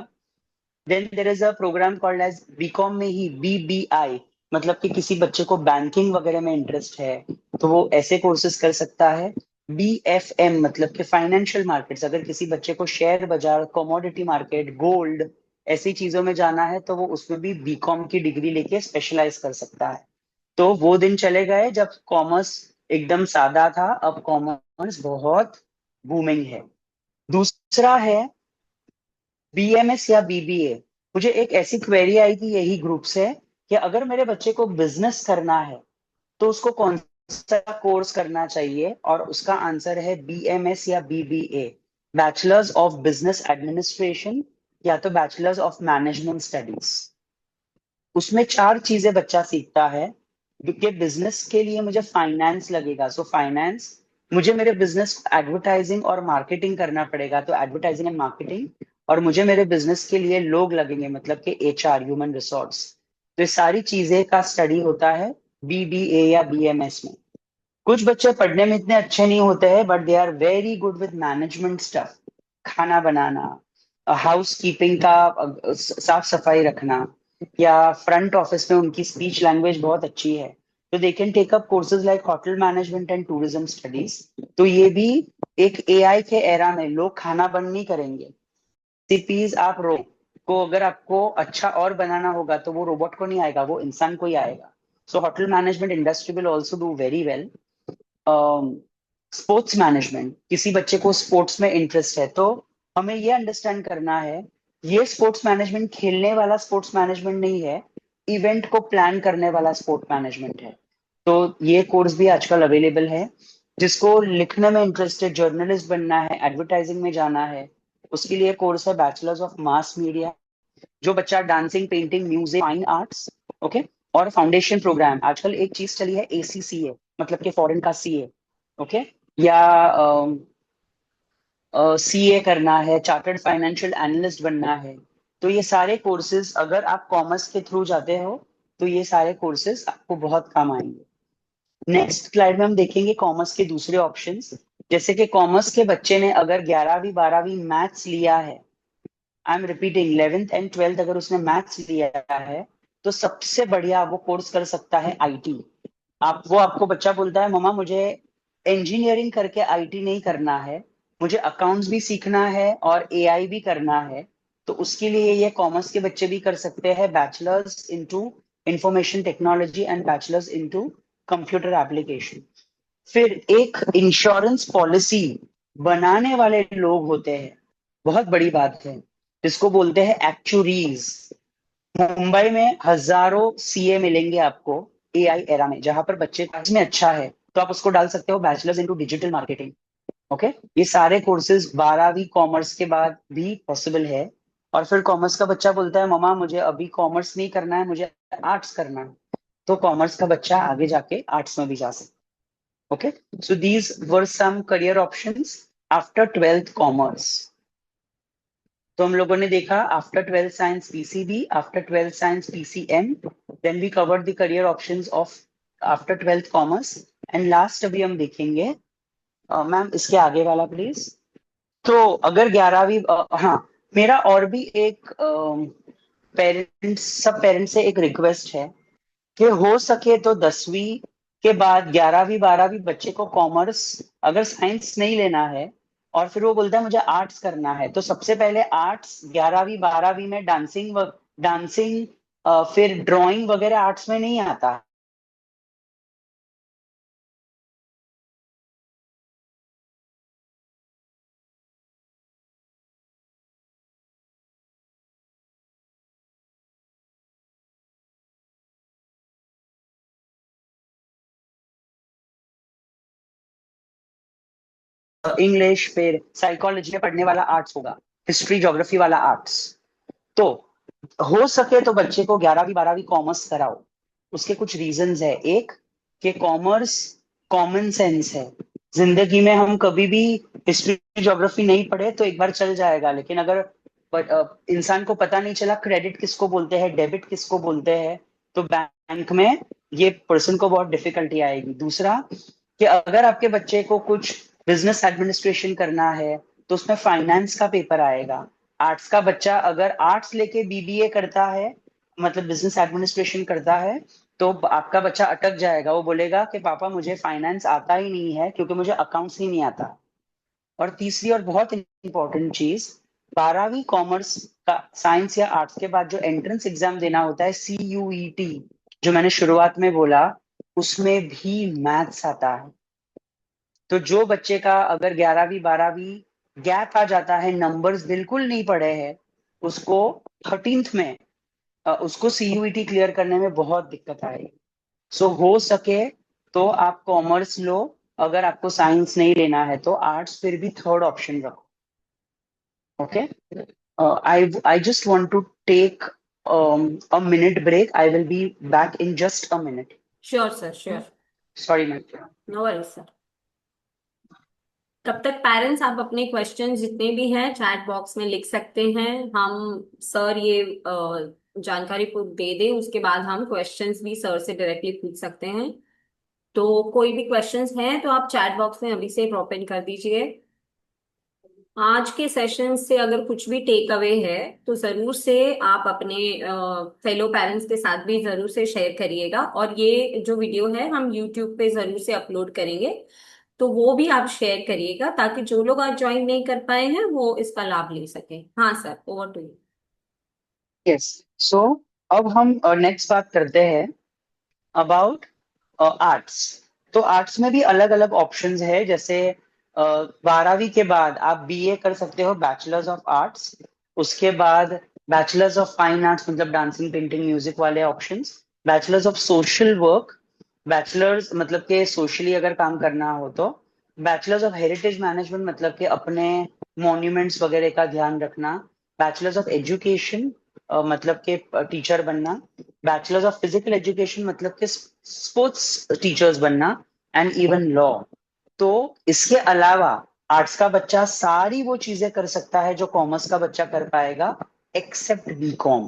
Then there is a programme called as BCom में ही BBI, मतलब कि किसी बच्चे को बैंकिंग वगैरह में इंटरेस्ट है तो वो ऐसे कोर्सेज कर सकता है। BFM मतलब कि फाइनेंशियल मार्केट्स, अगर किसी बच्चे को शेयर बाजार, कमोडिटी मार्केट, गोल्ड, ऐसी चीजों में जाना है तो वो उसमें भी बीकॉम की डिग्री लेके स्पेशलाइज कर सकता है। तो वो दिन चले गए जब कॉमर्स एकदम सादा था, अब कॉमर्स बहुत बूमिंग है। दूसरा है BMS या BBA। मुझे एक ऐसी क्वेरी आई थी यही ग्रुप से कि अगर मेरे बच्चे को बिजनेस करना है तो उसको कौन सा कोर्स करना चाहिए, और उसका आंसर है BMS या BBA, bachelors of business administration, या तो बैचलर्स ऑफ मैनेजमेंट स्टडीज। उसमें 4 चीजें बच्चा सीखता है, क्योंकि बिजनेस के लिए मुझे फाइनेंस लगेगा, सो फाइनेंस, मुझे मेरे बिजनेस एडवर्टाइजिंग और मार्केटिंग करना पड़ेगा, तो एडवर्टाइजिंग एंड मार्केटिंग, और मुझे मेरे बिजनेस के लिए लोग लगेंगे, मतलब कि एचआर, ह्यूमन रिसोर्स। तो ये सारी चीजें का स्टडी होता है बीबीए या बीएमएस में। कुछ बच्चे पढ़ने में इतने अच्छे नहीं होते हैं, but they are very good with management stuff, खाना बनाना, हाउस कीपिंग का, साफ सफाई रखना, या फ्रंट ऑफिस में उनकी स्पीच लैंग्वेज बहुत अच्छी है, तो they can take up courses like hotel management and tourism studies. तो ये भी एक एआई के एरा में लोग खाना बंद नहीं करेंगे। रेसिपीज आप रो को अगर आपको अच्छा और बनाना होगा तो वो रोबोट को नहीं आएगा, वो इंसान को ही आएगा। So hotel management industry will also do very well. Sports management, किसी बच्चे को स्पोर्ट्स में इंटरेस्ट है तो हमें ये अंडरस्टैंड करना है, ये स्पोर्ट्स मैनेजमेंट खेलने वाला स्पोर्ट्स मैनेजमेंट नहीं है, इवेंट को प्लान करने वाला स्पोर्ट मैनेजमेंट है। तो ये कोर्स भी आजकल अवेलेबल है। जिसको लिखने में इंटरेस्ट है, जर्नलिस्ट बनना है, एडवर्टाइजिंग में जाना है, उसके लिए कोर्स है बैचलर्स ऑफ मास मीडिया। जो बच्चा dancing, painting, music, fine arts, okay, और फाउंडेशन प्रोग्राम, आजकल एक चीज चली है एसीसीए, मतलब कि फॉरेन का सीए, ओके, या सीए करना है, चार्टर्ड फाइनेंशियल एनालिस्ट बनना है, तो ये सारे कोर्सेज अगर आप कॉमर्स के थ्रू जाते हो तो ये सारे कोर्सेज आपको बहुत काम आएंगे। नेक्स्ट स्लाइड में हम देखेंगे कॉमर्स के दूसरे ऑप्शंस। जैसे कि कॉमर्स के बच्चे ने अगर 11वीं 12वीं मैथ्स लिया है, आई am repeating, 11th and 12th अगर उसने मैथ्स लिया है, तो सबसे बढ़िया वो कोर्स कर सकता है आईटी। वो आपको बच्चा बोलता है मम्मा मुझे इंजीनियरिंग करके आईटी नहीं करना है, मुझे अकाउंट्स भी सीखना है और एआई भी करना है, तो उसके लिए ये कॉमर्स के बच्चे भी कर सकते हैं bachelors into information technology and bachelors into computer application. फिर एक इंश्योरेंस पॉलिसी बनाने वाले लोग होते हैं, बहुत बड़ी बात है, जिसको बोलते हैं एक्चुरीज। मुंबई में हजारों सीए मिलेंगे आपको एआई एरा में, जहां पर बच्चे में अच्छा है तो आप उसको डाल सकते हो bachelors into digital marketing. Okay, ये सारे कोर्सेज 12वीं कॉमर्स के बाद भी पॉसिबल है। और फिर कॉमर्स का बच्चा बोलता है ममा मुझे अभी कॉमर्स नहीं करना है, मुझे आर्ट्स करना है, तो कॉमर्स का बच्चा आगे जाके आर्ट्स में भी जा सकता है। Okay, so these were some career options after 12th commerce. तो हम लोगों ने देखा after 12th science PCB, after 12th science PCM, then we covered the career options of after 12th commerce. And last अभी हम देखेंगे, मैम इसके आगे वाला प्लीज। तो अगर 11वीं, हाँ, मेरा और भी एक पेरेंट्स, सब पेरेंट्स से एक रिक्वेस्ट है कि हो सके तो 10वीं के बाद 11वीं 12वीं बच्चे को कॉमर्स, अगर साइंस नहीं लेना है और फिर वो बोलता है मुझे आर्ट्स करना है, तो सबसे पहले आर्ट्स 11वीं 12वीं में डांसिंग, फिर ड्राइंग वगैरह आर्ट्स में नहीं आता। इंग्लिश, फिर साइकोलॉजी में पढ़ने वाला आर्ट्स होगा, हिस्ट्री ज्योग्राफी वाला आर्ट्स। तो हो सके तो बच्चे को 11वीं 12वीं कॉमर्स कराओ। उसके कुछ रीजंस है। एक, कि कॉमर्स कॉमन सेंस है, जिंदगी में हम कभी भी हिस्ट्री ज्योग्राफी नहीं पढ़े तो एक बार चल जाएगा, लेकिन अगर इंसान को पता नहीं चला क्रेडिट किसको बोलते हैं, डेबिट किसको बोलते हैं, तो बैंक में ये पर्सन को बहुत डिफिकल्टी आएगी। दूसरा, कि अगर आपके बच्चे को कुछ बिजनेस एडमिनिस्ट्रेशन करना है तो उसमें फाइनेंस का पेपर आएगा। आर्ट्स का बच्चा अगर आर्ट्स लेके बीबीए करता है, मतलब बिजनेस एडमिनिस्ट्रेशन करता है, तो आपका बच्चा अटक जाएगा, वो बोलेगा कि पापा मुझे फाइनेंस आता ही नहीं है क्योंकि मुझे अकाउंट्स ही नहीं आता। और तीसरी और बहुत इंपॉर्टेंट चीज, 12वीं कॉमर्स का साइंस या आर्ट्स के बाद जो एंट्रेंस एग्जाम देना होता है सीयूईटी, जो मैंने शुरुआत में बोला, उसमें भी मैथ्स आता है। तो जो बच्चे का अगर 11वीं 12वीं गैप आ जाता है, नंबर्स बिल्कुल नहीं पड़े हैं, उसको 13th में उसको सीयूईटी क्लियर करने में बहुत दिक्कत आएगी। सो हो सके तो आप कॉमर्स लो, अगर आपको साइंस नहीं लेना है तो आर्ट्स फिर भी थर्ड ऑप्शन रखो। Okay, I just want to take a minute break. I will be back in just a minute. Sure, sir. Sure. Sorry, ma'am. No worries, sir. तब तक पेरेंट्स आप अपने क्वेश्चन जितने भी हैं चैट बॉक्स में लिख सकते हैं। हम सर ये जानकारी दे दें, उसके बाद हम क्वेश्चंस भी सर से डायरेक्टली पूछ सकते हैं। तो कोई भी क्वेश्चंस हैं तो आप चैट बॉक्स में अभी से ड्रॉप इन कर दीजिए। आज के सेशन से अगर कुछ भी टेक अवे है तो जरूर से आप अपने फेलो पेरेंट्स के साथ भी जरूर से शेयर करिएगा, और ये जो वीडियो है हम यूट्यूब पे जरूर से अपलोड करेंगे, तो वो भी आप शेयर करिएगा ताकि जो लोग आज ज्वाइन नहीं कर पाए हैं वो इसका लाभ ले सके। हाँ sir, over to you. Yes. So अब हम नेक्स्ट बात करते हैं अबाउट आर्ट्स। तो आर्ट्स में भी अलग अलग ऑप्शंस है, जैसे 12वीं के बाद आप बीए कर सकते हो, बैचलर्स ऑफ आर्ट्स। उसके बाद बैचलर्स ऑफ फाइन आर्ट्स, मतलब डांसिंग पेंटिंग म्यूजिक वाले options. Bachelors of social work, bachelors मतलब के सोशली अगर काम करना हो तो। बैचलर्स ऑफ हेरिटेज मैनेजमेंट, मतलब के अपने मॉन्यूमेंट्स वगैरह का ध्यान रखना। बैचलर्स ऑफ एजुकेशन, मतलब के टीचर बनना। बैचलर्स ऑफ फिजिकल एजुकेशन, मतलब के स्पोर्ट्स टीचर्स बनना। And even law. तो इसके अलावा आर्ट्स का बच्चा सारी वो चीजें कर सकता है जो कॉमर्स का बच्चा कर पाएगा, एक्सेप्ट बीकॉम।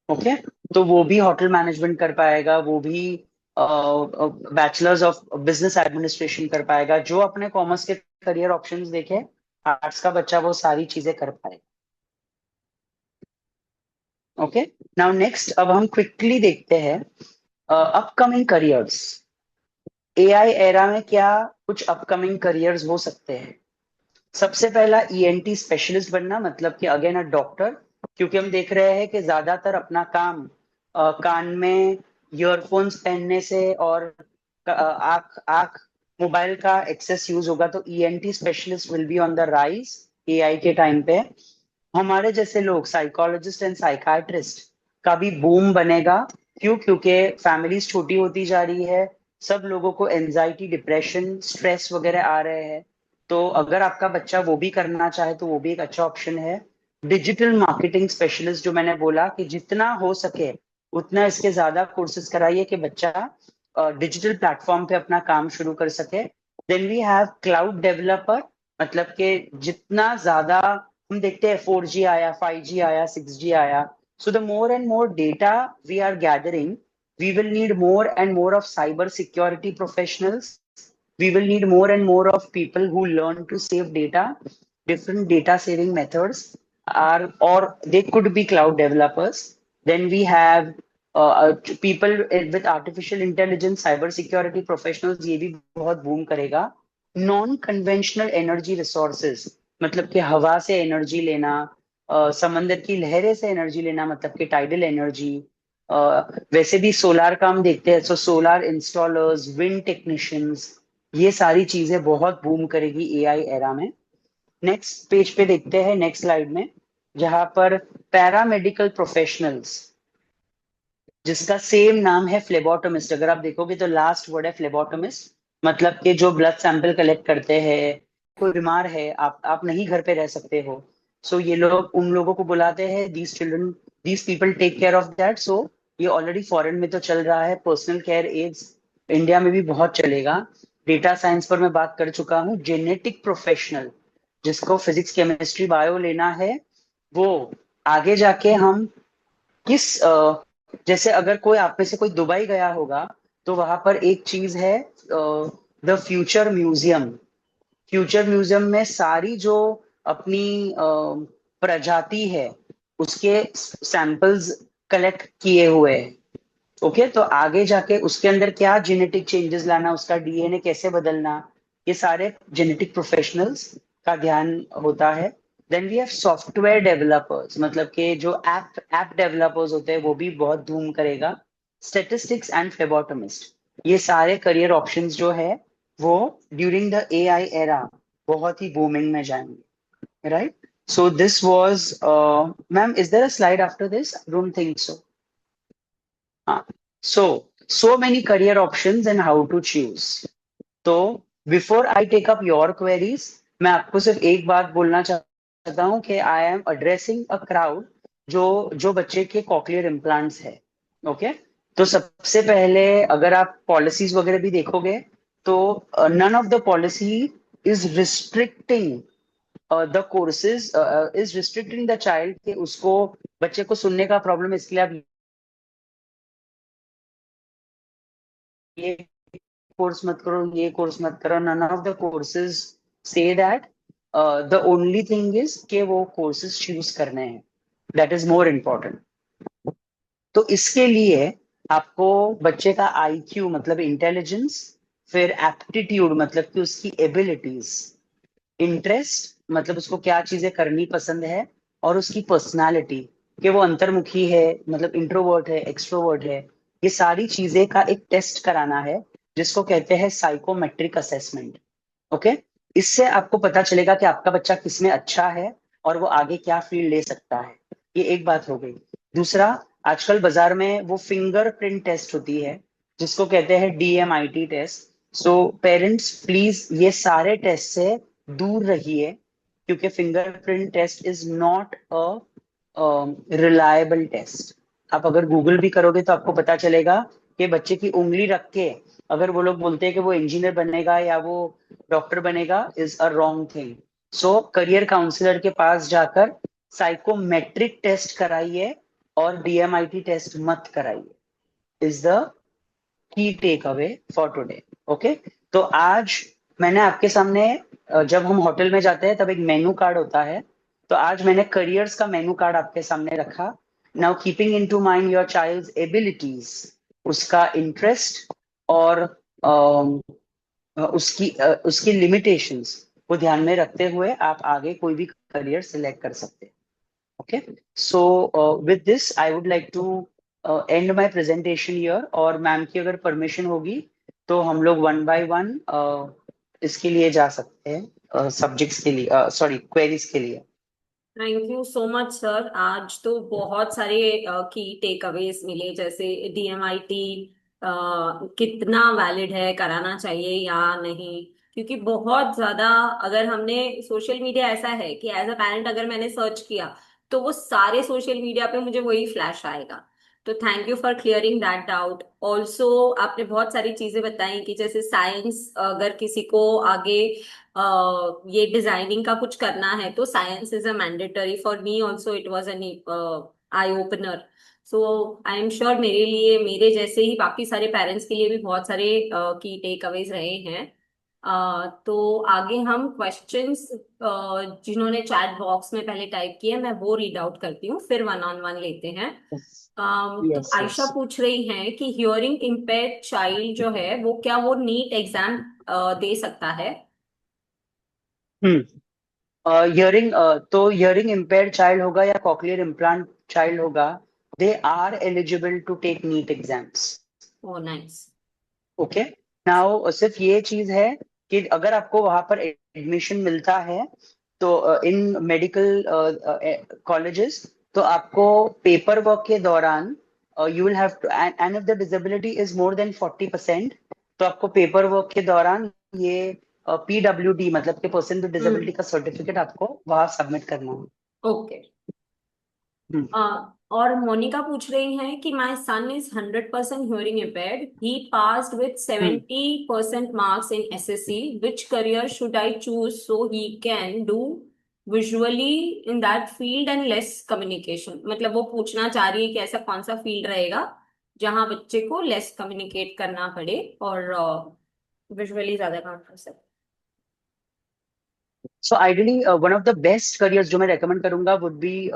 ओके। तो वो भी होटल मैनेजमेंट कर पाएगा, वो भी बैचलर्स ऑफ बिजनेस एडमिनिस्ट्रेशन कर पाएगा। जो अपने कॉमर्स के करियर ऑप्शंस देखे, आर्ट्स का बच्चा वो सारी चीजें कर पाएगा। ओके। नाउ नेक्स्ट, अब हम क्विकली देखते हैं अपकमिंग करियर्स। एआई एरा में क्या कुछ अपकमिंग करियर्स हो सकते हैं? सबसे पहला ईएनटी स्पेशलिस्ट बनना, मतलब कि अगेन अ डॉक्टर। क्योंकि हम देख रहे हैं कि ज्यादातर अपना काम कान में ईयरफोन्स पहनने से और आंख आंख मोबाइल का एक्सेस यूज होगा, तो ENT specialist will be on the rise AI के टाइम पे। हमारे जैसे लोग साइकोलॉजिस्ट एंड साइकाट्रिस्ट का भी बूम बनेगा। क्यों? क्योंकि फैमिलीज छोटी होती जा रही है, सब लोगों को एंजाइटी, डिप्रेशन, स्ट्रेस वगैरह आ रहे हैं। तो अगर आपका बच्चा वो भी करना चाहे तो वो भी एक अच्छा ऑप्शन है। डिजिटल मार्केटिंग स्पेशलिस्ट, जो मैंने बोला कि जितना हो सके उतना इसके ज्यादा कोर्सेज कराइए कि बच्चा डिजिटल प्लेटफॉर्म पे अपना काम शुरू कर सके। Then we have cloud developer, मतलब कि जितना ज्यादा हम देखते हैं 4G आया, 5G आया, 6G आया, so the more and more data we are gathering, we will need more and more of cyber security professionals. We will need more and more of people who learn to save data. Different data saving methods are, or they could be cloud developers. Then we have people with artificial intelligence, cyber security professionals, ये भी बहुत boom करेगा। Non conventional energy resources, मतलब कि हवा से energy लेना, समंदर की लहरें से एनर्जी लेना, मतलब कि टाइडल एनर्जी। वैसे भी सोलार का हम देखते हैं, सो सोलार इंस्टॉलर्स, विंड टेक्नीशियंस, ये सारी चीजें बहुत बूम करेगी एआई एरा में। नेक्स्ट पेज पे देखते हैं, नेक्स्ट स्लाइड में, जहां पर पैरामेडिकल प्रोफेशनल्स, जिसका सेम नाम है फ्लेबोटोमिस्ट। अगर आप देखोगे तो लास्ट वर्ड है फ्लेबोटोमिस्ट, मतलब कि जो ब्लड सैंपल कलेक्ट करते हैं। कोई बीमार है, आप नहीं घर पे रह सकते हो, सो ये लोग उन लोगों को बुलाते हैं, these children, these people take care of that. So ये ऑलरेडी फॉरेन में तो चल रहा है, पर्सनल केयर एड्स इंडिया में भी बहुत चलेगा। डेटा साइंस पर मैं बात कर चुका हूँ। जेनेटिक प्रोफेशनल, जिसको फिजिक्स, केमिस्ट्री, बायो लेना है, वो आगे जाके हम किस जैसे अगर कोई आप में से कोई दुबई गया होगा, तो वहां पर एक चीज है, the future museum. Future museum में सारी जो अपनी प्रजाति है उसके सैंपल्स कलेक्ट किए हुए हैं। ओके। तो आगे जाके उसके अंदर क्या जेनेटिक चेंजेस लाना, उसका डीएनए कैसे बदलना, ये सारे जेनेटिक प्रोफेशनल्स का ध्यान होता है। Then we have software developers, मतलब कि जो ऐप डेवलपर्स होते हैं वो भी बहुत धूम करेगा। स्टेटिस्टिक्स एंड फ्लेबोटोमिस्ट, ये सारे करियर ऑप्शंस जो है वो ड्यूरिंग द एआई एरा बहुत ही बूमिंग में जाएंगे, right? So this was, ma'am is there a slide after this? I don't think so. हाँ। So many career options and how to choose. तो before I take up your queries, मैं आपको सिर्फ एक बात बोलना चाहता हूँ कि I am addressing a crowd जो जो बच्चे के कॉकलियर इम्प्लांट्स है। ओके। तो सबसे पहले अगर आप पॉलिसीज वगैरह भी देखोगे तो none of the policy is restricting the courses, is restricting the child, कि उसको बच्चे को सुनने का प्रॉब्लम, इसके लिए आप ये कोर्स मत करो, ये कोर्स मत करो. नन ऑफ द कोर्सेज से that. The only thing is कि वो कोर्सेज चूज करने हैं. That is more important. तो इसके लिए आपको बच्चे का आईक्यू मतलब इंटेलिजेंस, फिर एप्टीट्यूड मतलब कि उसकी एबिलिटीज, इंटरेस्ट मतलब उसको क्या चीजें करनी पसंद है, और उसकी पर्सनालिटी कि वो अंतर्मुखी है मतलब इंट्रोवर्ट है, एक्सट्रोवर्ट है. ये सारी चीजें का एक टेस्ट कराना है जिसको कहते हैं साइकोमेट्रिक असेसमेंट. ओके. इससे आपको पता चलेगा कि आपका बच्चा किसमें अच्छा है और वो आगे क्या फील्ड ले सकता है. ये एक बात हो गई. दूसरा, आजकल बाजार में वो फिंगरप्रिंट टेस्ट होती है जिसको कहते हैं DMIT test. So parents please ये सारे टेस्ट से दूर रहिए, क्योंकि fingerprint test is not a reliable test. आप अगर गूगल भी करोगे तो आपको पता चलेगा कि बच्चे की उंगली रख के अगर वो लोग बोलते हैं कि वो इंजीनियर बनेगा या वो डॉक्टर बनेगा, is a wrong thing. So career counsellor के पास जाकर साइकोमेट्रिक टेस्ट कराइए और DMIT टेस्ट मत कराइए. Is the key takeaway for today. Okay. तो आज मैंने आपके सामने, जब हम होटल में जाते हैं तब एक मेनू कार्ड होता है, तो आज मैंने करियर्स का मेनू कार्ड आपके सामने रखा. Now keeping in to mind your child abilities, उसका इंटरेस्ट और उसकी लिमिटेशंस को ध्यान में रखते हुए आप आगे कोई भी करियर सिलेक्ट कर सकते हैं. Okay. So with this I would like to end my presentation here, और मैम की अगर परमिशन होगी तो हम लोग वन बाय वन इसके लिए जा सकते हैं, सब्जेक्ट्स के लिए, सॉरी क्वेरीज के लिए. Thank you so much sir. आज तो बहुत सारे की टेक अवेज मिले, जैसे DMIT कितना वैलिड है, कराना चाहिए या नहीं। क्योंकि बहुत ज्यादा, अगर हमने सोशल मीडिया ऐसा है कि एज अ पेरेंट अगर मैंने सर्च किया तो वो सारे सोशल मीडिया पे मुझे वही फ्लैश आएगा। तो thank you for clearing that doubt. Also आपने बहुत सारी चीजें बताई कि जैसे साइंस, अगर किसी को आगे ये डिजाइनिंग का कुछ करना है तो science is a mandatory. For me also it was an eye opener. So I am sure मेरे लिए, मेरे जैसे ही बाकी सारे पेरेंट्स के लिए भी बहुत सारे की टेक अवेज रहे हैं। तो आगे हम क्वेश्चंस जिन्होंने चैट बॉक्स में पहले टाइप किए मैं वो रीड आउट करती हूँ, फिर वन ऑन वन लेते हैं। तो यस यस. आयशा पूछ रही हैं कि हियरिंग इम्पेयर्ड चाइल्ड जो है वो क्या वो नीट एग्जाम दे सकता है? हियरिंग, तो हियरिंग इम्पेयर्ड चाइल्ड होगा या कॉकलियर इम्प्लांट चाइल्ड होगा, they are eligible to take NEET exams. Oh nice. Okay. Now सिर्फ ये चीज है कि अगर आपको वहां पर एडमिशन मिलता है तो इन मेडिकल कॉलेजेस, तो आपको पेपर वर्क के दौरान you will have to, and if the disability is more than 40%, तो आपको पेपर वर्क के दौरान ये PWD मतलब कि पर्सन विद डिसेबिलिटी का सर्टिफिकेट आपको वहां सबमिट करना है. ओके। हम्म. और मोनिका पूछ रही हैं कि my son is 100% hearing impaired, he passed with hmm. 70% marks in SSC, which career should I choose so he can do visually in that field and less communication. मतलब वो पूछना चाह रही है कि ऐसा कौन सा फील्ड रहेगा जहां बच्चे को लेस कम्युनिकेट करना पड़े और विजुअली ज्यादा काम कर सके। So ideally one of the best careers जो मैं रेकमेंड करूंगा would be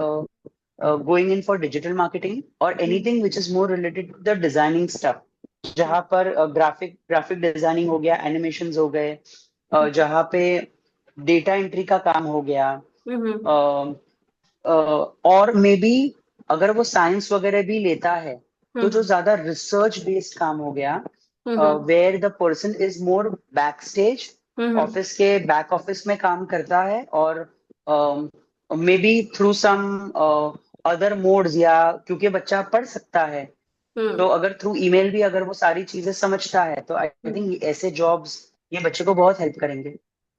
going in for digital marketing और anything which is more related to the designing stuff, जहाँ पर ग्राफिक डिजाइनिंग हो गया, एनिमेशंस हो गए, जहाँ पे डेटा एंट्री का काम हो गया, हम्म। uh, और मे बी अगर वो साइंस वगैरह भी लेता है तो जो हम्म। ज्यादा रिसर्च बेस्ड काम हो गया, hmm. Where the person is more back stage, hmm. Office के बैक ऑफिस में काम करता है, और maybe through some other modes, या क्योंकि बच्चा पढ़ सकता है तो हम्म। अगर थ्रू ईमेल भी अगर वो सारी चीजें समझता है तो आई हम्म। थिंक ऐसे जॉब्स ये बच्चे को बहुत हेल्प करेंगे.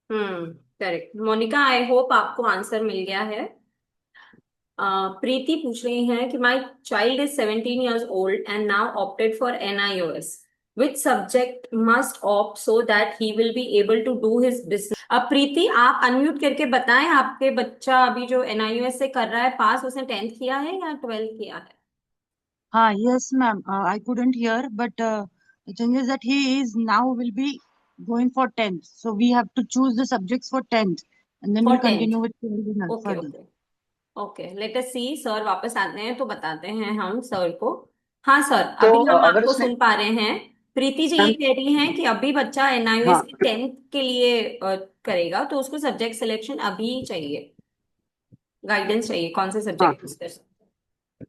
करेक्ट मोनिका, आई होप आपको आंसर मिल गया है। प्रीति पूछ रही हैं कि my child is 17 years old and now opted for NIOS, which subject must opt so that he will be able to do his business। अब प्रीति आप अनम्यूट करके बताएं, आपके बच्चा अभी जो एनआईयूएस से कर रहा है पास, उसने 10th किया है या 12th किया है? Yes, ma'am. I couldn't hear, but the thing is that he is now will be going for 10th. So we have to choose the subjects for 10th, and then For we'll 10th, continue with 12th and okay further. Okay okay, let us see. Sir वापस आते हैं तो बताते हैं हम sir को। हाँ sir, तो अभी हम अगर आपको उसने सुन पा रहे हैं। प्रीति जी ये मैम, कह रही हैं कि अभी बच्चा एनआईओएस हाँ, के 10th के लिए करेगा, तो उसको सब्जेक्ट सिलेक्शन अभी चाहिए, गाइडेंस चाहिए कौन से हाँ, सब्जेक्ट चूज कर सकते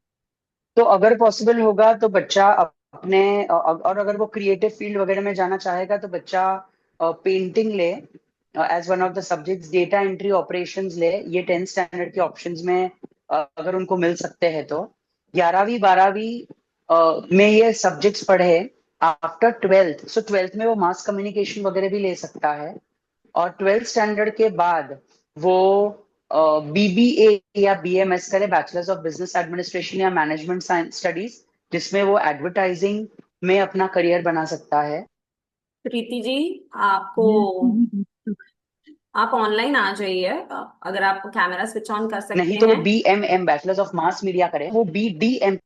तो अगर पॉसिबल होगा तो बच्चा अपने और अगर वो क्रिएटिव फील्ड वगैरह में जाना चाहेगा तो बच्चा पेंटिंग ले as one of the subjects, data entry operations ले, ये 10th स्टैंडर्ड के ऑप्शंस में अगर उनको मिल सकते हैं तो 11वीं 12वीं में ये सब्जेक्ट्स पढ़े आफ्टर 12th। सो 12th में वो मास कम्युनिकेशन वगैरह भी ले सकता है, और 12th स्टैंडर्ड के बाद वो बीबीए या बीएमएस करे, बैचलर्स ऑफ बिजनेस एडमिनिस्ट्रेशन या मैनेजमेंट साइंस स्टडीज, जिसमें वो एडवर्टाइजिंग में अपना करियर बना सकता है। प्रीति जी आपको, Yes. आप ऑनलाइन आ जाइए, अगर आप कैमरा स्विच ऑन कर सकते नहीं तो वो हैं। BMM bachelors of mass media करे, वो बीडीएम।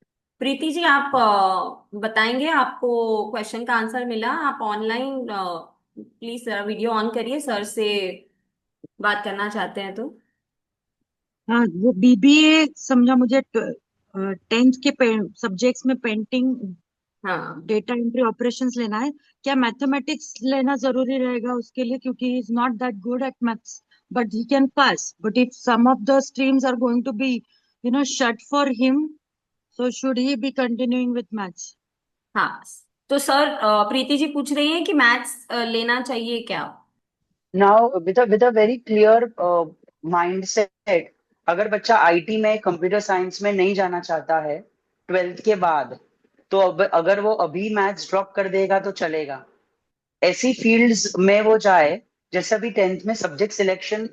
प्रीति जी आप बताएंगे, आपको क्वेश्चन का आंसर मिला? आप ऑनलाइन प्लीज वीडियो ऑन करिए, सर से बात करना चाहते हैं तो। हाँ, वो बीबीए समझा मुझे 10th के सब्जेक्ट्स में पेंटिंग, हाँ डेटा एंट्री ऑपरेशंस लेना है। क्या मैथमेटिक्स लेना जरूरी रहेगा उसके लिए, क्योंकि he is not that good at maths, but he can pass. But if some of the streams are going to be shut for him, so should he be continuing with maths? हाँ, तो sir Preeti ji पूछ रही हैं कि maths लेना चाहिए क्या? Now with a very clear mindset, अगर बच्चा आईटी में, कंप्यूटर साइंस में नहीं जाना चाहता है 12th के बाद, तो अब अगर वो अभी मैथ्स ड्रॉप कर देगा तो चलेगा। ऐसी फील्ड्स में वो जाए, जैसे अभी 10th में सब्जेक्ट सिलेक्शन,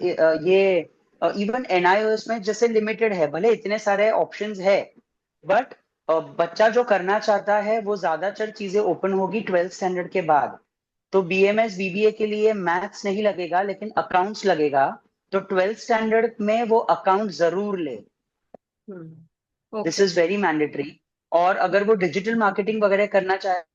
ये इवन एनआईओएस में जैसे लिमिटेड है, भले इतने सारे ऑप्शंस है, बट बच्चा जो करना चाहता है वो ज्यादातर चीजें ओपन होगी 12th स्टैंडर्ड के बाद। तो बीएमएस बीबीए के लिए मैथ्स नहीं लगेगा लेकिन अकाउंट्स लगेगा, तो 12th स्टैंडर्ड में वो अकाउंट जरूर ले। This okay. Is very mandatory. और अगर वो डिजिटल मार्केटिंग वगैरह करना चाहेगा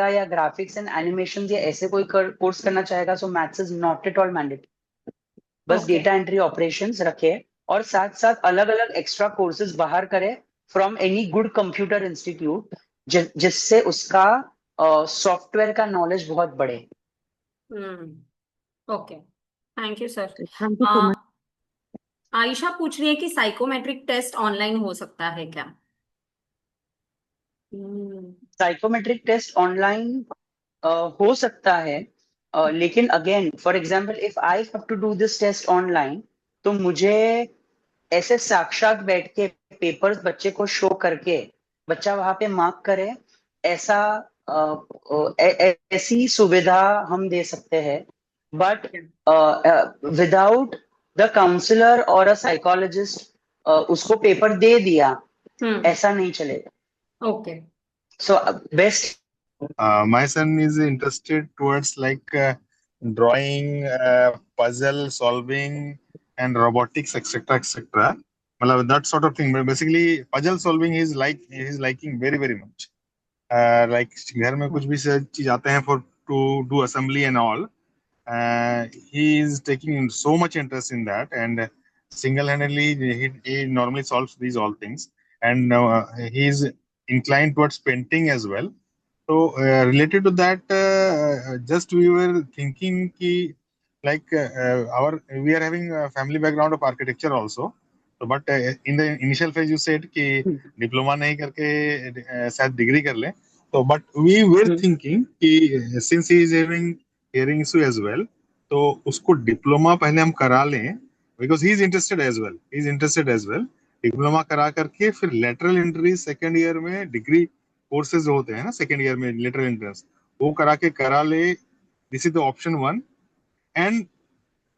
या ग्राफिक्स एंड एनिमेशन या ऐसे कोई कोर्स करना चाहेगा, सो maths is not at all mandatory. बस ओके। डेटा एंट्री ऑपरेशंस रखे, और साथ साथ अलग अलग एक्स्ट्रा कोर्सेज बाहर करे from any good computer institute, जिससे उसका सॉफ्टवेयर का नॉलेज बहुत बढ़े। Okay, thank you sir. Thank you so much. Ayesha पूछ रही है कि साइकोमेट्रिक टेस्ट ऑनलाइन हो सकता है क्या? साइकोमेट्रिक टेस्ट ऑनलाइन हो सकता है, लेकिन again for example if I have to do this test online, तो मुझे ऐसे साक्षात बैठ के पेपर्स बच्चे को शो करके बच्चा वहां पे मार्क करे, ऐसा ऐसी सुविधा हम दे सकते हैं, बट विदाउट द काउंसलर और अ साइकोलॉजिस्ट उसको पेपर दे दिया, ऐसा नहीं चलेगा। Okay. So best My son is interested towards like drawing, puzzle solving, and robotics, etc., etc. Well, that sort of thing. But basically, puzzle solving is like he is liking very very much. Like घर में कुछ भी चीज आते हैं for to do assembly and all. He is taking so much interest in that, and single-handedly he normally solves these all things, and he is inclined towards painting as well. So related to that, just we were thinking ki, like our we are having a family background of architecture also. So, but in the initial phase you said कि diploma नहीं करके शायद degree कर ले. So, but we were thinking कि since he is having hearing issue as well, तो उसको diploma पहले हम करा लें, because he is interested as well. He is interested as well. Diploma करा करके फिर लेटरल एंट्री सेकेंड ईयर में डिग्री कोर्सेज जो होते हैं ना सेकेंड ईयर में लेटरल एंट्रेंस, वो करा ले. This is the option one. And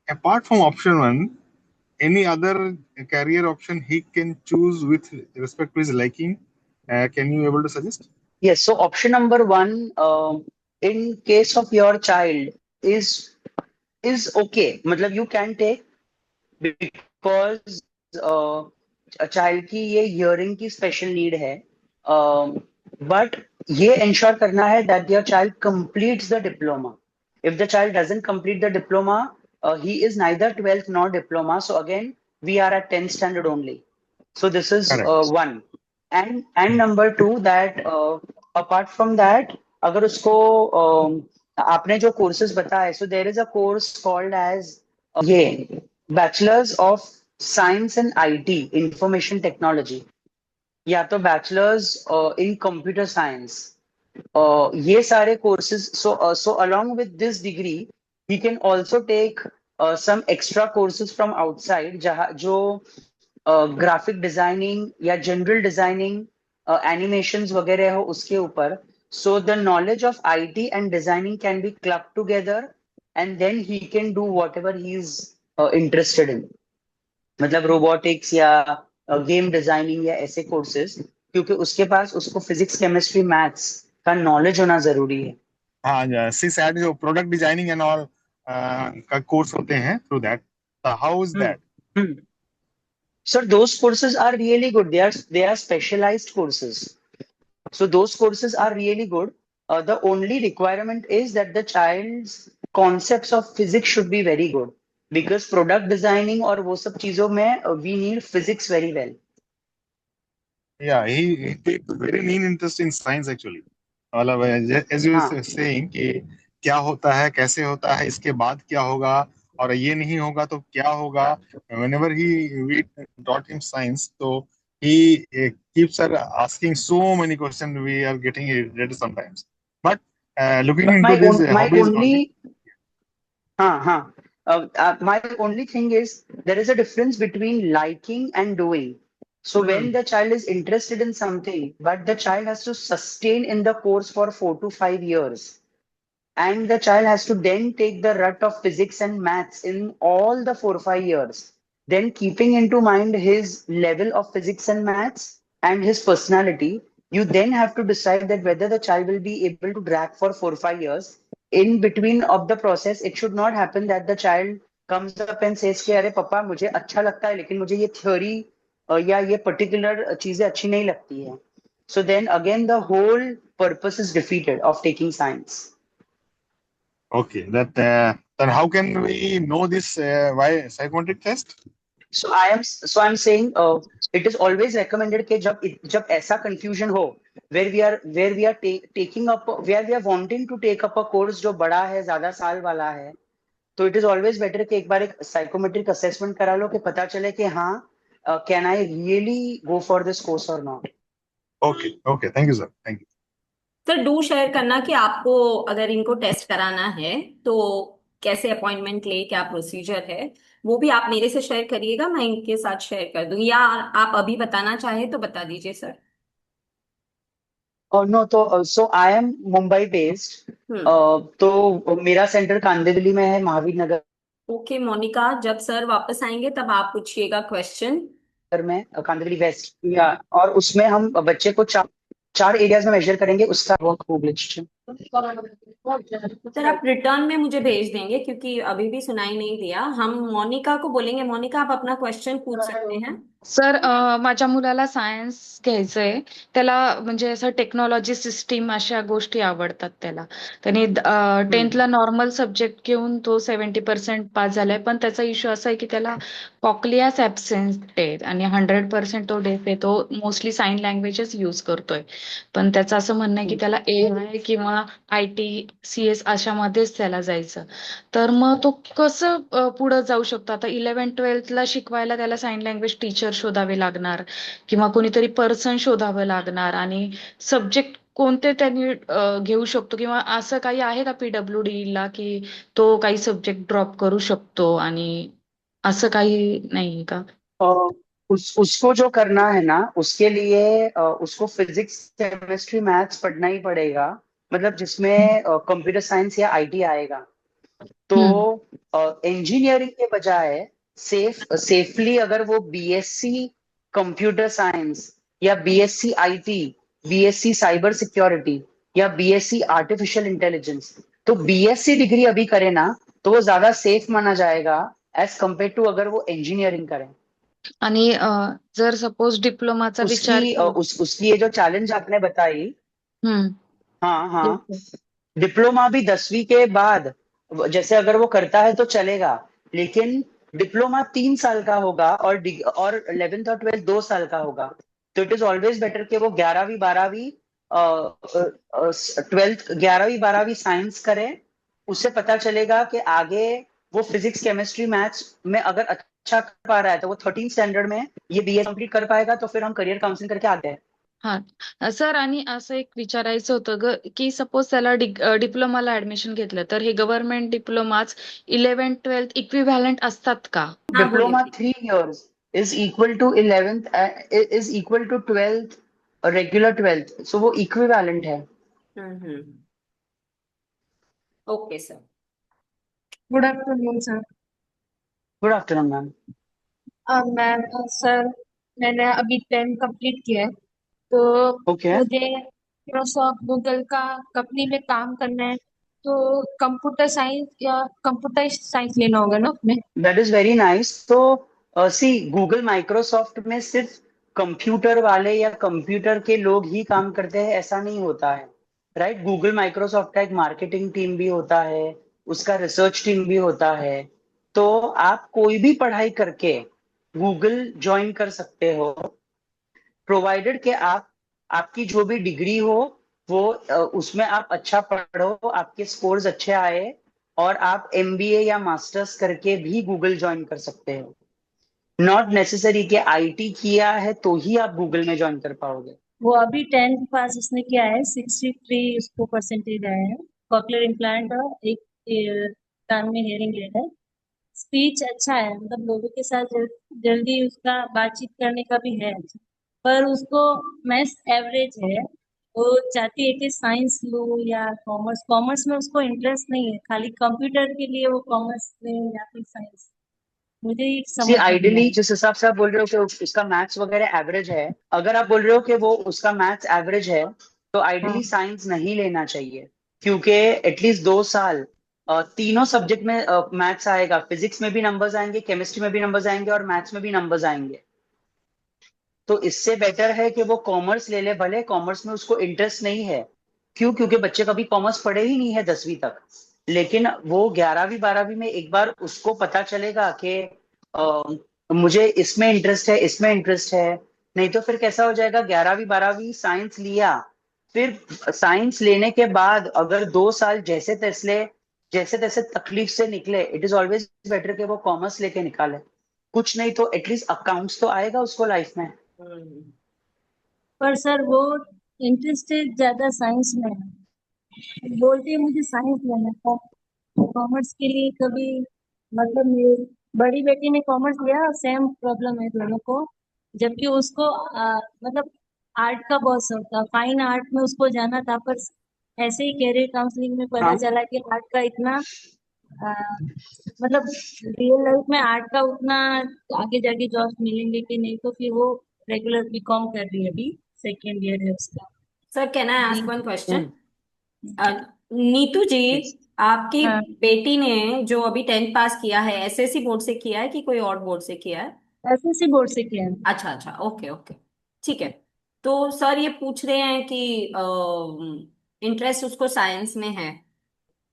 apart from option one, any other career option he can choose with respect to his liking, can you able to suggest? Yes, so option number one, in case of your child, is is okay. मतलब you can take, because child की ये hearing की special need है, but ये ensure करना है that your child completes the diploma. If the child doesn't complete the diploma, he is neither 12th nor diploma, so again we are at 10th standard only. So this is Correct. one. And number two, that apart from that, अगर उसको आपने जो courses बताए, so there is a course called as ये bachelors of science and IT information technology, या तो bachelors in computer science. ये सारे courses, so along with this degree he can also take some extra courses from outside, जहाँ जो graphic designing या general designing, animations वगैरह हो उसके ऊपर. So the knowledge of IT and designing can be club together, and then he can do whatever he is interested in. मतलब robotics या game designing या ऐसे कोर्सेज, क्योंकि उसके पास उसको फिजिक्स केमिस्ट्री मैथ्स का नॉलेज होना जरूरी है. हाँ, सी सैड जो प्रोडक्ट डिजाइनिंग एंड ऑल का कोर्स होते हैं through that, how is that? Sir, those courses are really good. They are specialized courses. So those courses are really good. The only requirement is that the child's concepts of physics should be very good, because product designing और वो सब चीजों में we need physics very well. Yeah, he takes very keen interest in science actually. मतलब as you हाँ. were saying कि क्या होता है, कैसे होता है, इसके बाद क्या होगा, और ये नहीं होगा तो क्या होगा. Whenever we taught him science, so he keeps asking so many questions. We are getting irritated sometimes. But looking But into these my hobbies only. only हाँ. My only thing is there is a difference between liking and doing. So when the child is interested in something, but the child has to sustain in the course for 4 to 5 years, and the child has to then take the rut of physics and maths in all the 4 or 5 years, then keeping into mind his level of physics and maths and his personality, you then have to decide that whether the child will be able to drag for 4 or 5 years. In between of the process, it should not happen that the child comes up and says कि अरे पापा मुझे अच्छा लगता है लेकिन मुझे ये थ्योरी या ये पर्टिकुलर चीजें अच्छी नहीं लगती है. So then again the whole purpose is defeated of taking science. Okay, that then how can we know this by psychometric test? So I'm saying it is always recommended कि जब ऐसा confusion हो, where we are taking up, where we are wanting to take up a course जो बड़ा है, ज्यादा साल वाला है, तो it is always better कि एक बार एक psychometric assessment करा लो कि पता चले कि हाँ, can I really go for this course or not. Okay, thank you sir, thank you. Sir do share करना कि आपको अगर इनको टेस्ट कराना है तो कैसे अपॉइंटमेंट ले, क्या प्रोसीजर है, वो भी आप मेरे से शेयर करिएगा, मैं इनके साथ शेयर कर दूँ, या आप अभी बताना चाहे तो बता दीजिए सर. No, तो so I am Mumbai based. तो मेरा सेंटर कांदिवली में है, महावीर नगर ओके मोनिका, जब सर वापस आएंगे तब आप पूछिएगा क्वेश्चन. में, कांदिवली वेस्ट, या और उसमें हम बच्चे को चार एरियाज में मेजर करेंगे उसका वर्क प्रिविलेज. सर आप रिटर्न में मुझे भेज देंगे क्योंकि अभी भी सुनाई नहीं दिया. हम मोनिका को बोलेंगे, मोनिका आप अपना क्वेश्चन पूछ सकते हैं. सर माझ्या मुलाला सायन्स घ्यायचंय. त्याला म्हणजे असं टेक्नॉलॉजी सिस्टीम अशा गोष्टी आवडतात त्याला. त्याने 10th ला नॉर्मल सब्जेक्ट घेऊन तो 70% पास झालाय, पण त्याचा इश्यू असा आहे की त्याला कॉक्लियास ऍब्सेंट आहे आणि 100% तो डेफ आहे. तो मोस्टली साइन लँग्वेजेस यूज करतोय, पण त्याचं असं म्हणणं आहे की त्याला AI किंवा IT CS अशामध्येच त्याला जायचं. तर मग तो कसं पुढे जाऊ शकतो? आता 11th-12th ला शिकवायला त्याला साइन लँग्वेज टीचर शोधावे लागणार किंवा कोणीतरी पर्सन शोधावं लागणार, आणि सब्जेक्ट कोणते त्यांनी घेऊ शकतो, किंवा असं काही आहे का PWD ला की तो काही सब्जेक्ट ड्रॉप करू शकतो, आणि असं काही नाही का? उसको जो करना है ना, उसके लिए उसको फिजिक्स केमिस्ट्री मैथ्स पढ़ना ही पड़ेगा, मतलब जिसमें कंप्यूटर साइंस या IT आएगा. तो इंजीनियरिंग के बजाय सेफली अगर वो BSc कंप्यूटर साइंस या BSc IT BSc cyber security या बीएससी आर्टिफिशियल इंटेलिजेंस, तो बीएससी डिग्री अभी करे ना तो वो ज्यादा सेफ माना जाएगा एज कम्पेयर टू अगर वो इंजीनियरिंग करें। आणि जर सपोज डिप्लोमाचा विचार केला. उसकी ये जो चैलेंज आपने बताई, हम्म. हाँ हाँ, ठीक आहे. डिप्लोमा भी 10वीं के बाद जैसे अगर वो करता है तो चलेगा, लेकिन डिप्लोमा 3 साल का होगा और 11th और 12th 2 साल का होगा। तो इट इज ऑलवेज बेटर कि वो 11वीं 12वीं 12th 11वीं 12वीं साइंस करे। उससे पता चलेगा कि आगे वो फिजिक्स केमिस्ट्री मैथ्स में अगर अच्छा कर पा रहा है तो वो 13th स्टैंडर्ड में ये बीए कंप्लीट कर पाएगा, तो फिर हम करियर काउंसलिंग करके आते हैं। हा सर, आणि असं एक विचारायचं होतं की सपोज त्याला डिप्लोमाला ऍडमिशन घेतलं तर हे गव्हर्नमेंट डिप्लोमाच 11th-12th इक्विव्हॅलंट असतात का? हाँ बोलिए diploma please. 3 years is equal to 11th is equal to 12th regular 12th, so वो equivalent है। Hmm. Okay sir. Good afternoon sir. Good afternoon ma'am. Ma'am sir, मैंने अभी 10th कंप्लीट किया है, तो ओके, मुझे माइक्रोसॉफ्ट गूगल का company में काम करना है, तो कंप्यूटर साइंस या कंप्यूटर साइंस लेना होगा ना उसमें? That is very nice. तो सी गूगल माइक्रोसॉफ्ट में सिर्फ कंप्यूटर वाले या कंप्यूटर के लोग ही काम करते हैं ऐसा नहीं होता है, राइट? गूगल माइक्रोसॉफ्ट का एक मार्केटिंग टीम भी होता है, उसका रिसर्च टीम भी होता है। तो आप कोई भी पढ़ाई करके गूगल ज्वाइन कर सकते हो, प्रोवाइडेड कि आपकी जो भी डिग्री हो वो उसमें आप अच्छा पढ़ो, आपके स्कोर्स अच्छे आए, और आप एमबीए या मास्टर्स करके भी गूगल ज्वाइन कर सकते हो। नॉट नेसेसरी कि आईटी किया है तो ही आप गूगल में ज्वाइन कर पाओगे। वो अभी 10th पास उसने किया है, 63 उसको परसेंटेज आया है। कॉकलियर इम्प्लांट और एक कान में हेयरिंग एड है। स्पीच अच्छा है, मतलब लोगों के साथ जल्दी उसका बातचीत करने का भी है अच्छा। पर उसको मैथ्स एवरेज है। वो चाहती है कि साइंस लो या कॉमर्स। कॉमर्स में उसको इंटरेस्ट नहीं है, खाली कंप्यूटर के लिए वो कॉमर्स ले या फिर साइंस। मुझे ये सी समझ नहीं आइडियली आया। जिस हिसाब से आप बोल रहे हो कि उसका मैथ्स वगैरह एवरेज है, अगर आप बोल रहे हो कि वो उसका मैथ्स एवरेज है तो आइडियली हाँ साइंस नहीं लेना चाहिए, क्योंकि एटलीस्ट 2 साल तीनों सब्जेक्ट में मैथ्स आएगा। फिजिक्स में भी नंबर्स आएंगे, केमिस्ट्री में भी नंबर्स आएंगे और मैथ्स में भी नंबर्स आएंगे। तो इससे बेटर है कि वो कॉमर्स ले ले, भले कॉमर्स में उसको इंटरेस्ट नहीं है। क्यों? क्योंकि बच्चे कभी कॉमर्स पढ़े ही नहीं है 10वीं तक, लेकिन वो 11वीं 12वीं में एक बार उसको पता चलेगा कि मुझे इसमें इंटरेस्ट है, इसमें इंटरेस्ट है। नहीं तो फिर कैसा हो जाएगा, 11वीं 12वीं साइंस लिया, फिर साइंस लेने के बाद अगर 2 साल जैसे तैसे तकलीफ से निकले, इट इज ऑलवेज बेटर कि वो कॉमर्स लेके निकाले। कुछ नहीं तो एटलीस्ट अकाउंट्स तो आएगा उसको लाइफ में। पर सर वो इंटरेस्टेड ज्यादा साइंस में है। बोलती है मुझे साइंस लेना था। कॉमर्स के लिए कभी, मतलब मेरी बड़ी बेटी ने कॉमर्स लिया, सेम प्रॉब्लम है दोनों को। जबकि उसको मतलब आर्ट का बहुत शौक था, फाइन आर्ट में उसको जाना था, पर ऐसे ही कैरियर काउंसलिंग में पता हाँ, चला कि आर्ट का इतना आ, मतलब रियल लाइफ में आर्ट का उतना आगे जाके जॉब मिलेंगे कि नहीं, तो फिर वो रेगुलर बीकॉम कर रही है, अभी 2nd ईयर है उसका। सर कैन आई आस्क जी। One question? Neetu ji, yes. आपकी हाँ, बेटी ने जो अभी 10th पास किया है, एसएससी बोर्ड से किया है कि कोई और बोर्ड से किया है? एसएससी बोर्ड से किया है। अच्छा अच्छा, ओके ओके, ठीक है। तो सर ये पूछ रहे हैं कि इंटरेस्ट उसको साइंस में है।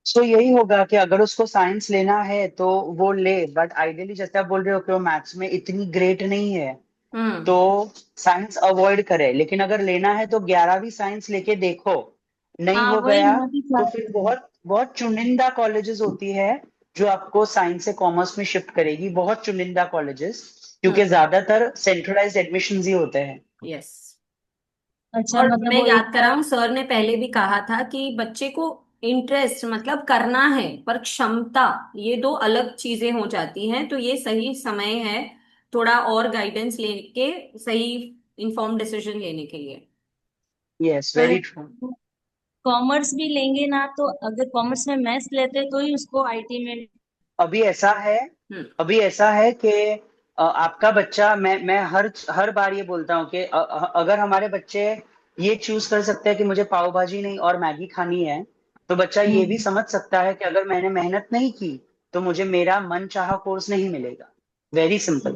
तो यही होगा कि अगर उसको साइंस लेना है तो वो ले, बट आइडियली जैसे आप बोल रहे हो कि वो मैथ्स में इतनी ग्रेट नहीं है हम्म। तो साइंस अवॉइड करे। लेकिन अगर लेना है तो 11वीं साइंस लेके देखो, नहीं हाँ हो वही गया मैं भी तो चाह फिर बहुत बहुत चुनिंदा कॉलेजेस होती है जो आपको साइंस से कॉमर्स में शिफ्ट करेगी, बहुत चुनिंदा कॉलेजेस, क्योंकि हम्म। ज्यादातर सेंट्रलाइज्ड एडमिशंस ही होते हैं। यस। अच्छा, और मतलब मैं वो एक याद बार। कराऊं, सर ने पहले भी कहा था कि बच्चे को इंटरेस्ट मतलब करना है, पर क्षमता, ये दो अलग चीजें हो जाती हैं। तो ये सही समय है थोड़ा और गाइडेंस लेके सही इंफॉर्म डिसीजन लेने के लिए। यस, तो वेरी ट्रू। कॉमर्स भी लेंगे ना, तो अगर कॉमर्स में मैथ्स लेते तो ही उसको आईटी में। अभी ऐसा है हम्म। अभी ऐसा है कि आपका बच्चा, मैं हर हर बार ये बोलता हूँ कि अगर हमारे बच्चे ये चूज कर सकता है कि मुझे पाव भाजी नहीं और मैगी खानी है, तो बच्चा ये भी समझ सकता है कि अगर मैंने मेहनत नहीं की तो मुझे मेरा मन चाहा कोर्स नहीं मिलेगा। Very simple.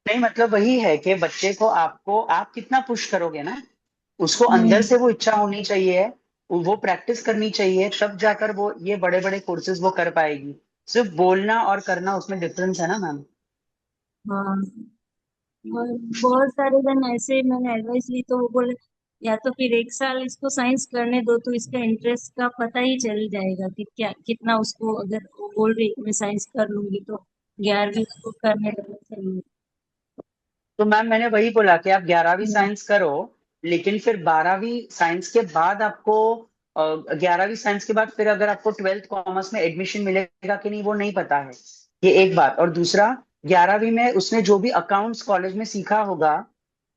नहीं मतलब वही है कि बच्चे को आपको आप कितना पुश करोगे ना, उसको अंदर से वो इच्छा होनी चाहिए, वो प्रैक्टिस करनी चाहिए, तब जाकर वो ये बड़े बड़े कोर्सेज वो कर पाएगी। सिर्फ बोलना और करना उसमें डिफरेंस है ना मैम। हाँ, और बहुत सारे जन ऐसे मैंने एडवाइस ली तो वो बोले या तो फिर एक साल इसको साइंस करने दो तो इसका इंटरेस्ट का पता ही चल जाएगा कि क्या कितना उसको, अगर वो बोल रही है मैं साइंस कर लूंगी तो 11वीं उसको करने देना चाहिए। तो मैम मैंने वही बोला कि आप 11वीं हम्म, साइंस करो, लेकिन फिर 12वीं साइंस के बाद आपको 11वीं साइंस के बाद फिर अगर आपको 12th कॉमर्स में एडमिशन मिलेगा कि नहीं वो नहीं पता है। ये एक बात। और दूसरा, 11वीं में उसने जो भी अकाउंट्स कॉलेज में सीखा होगा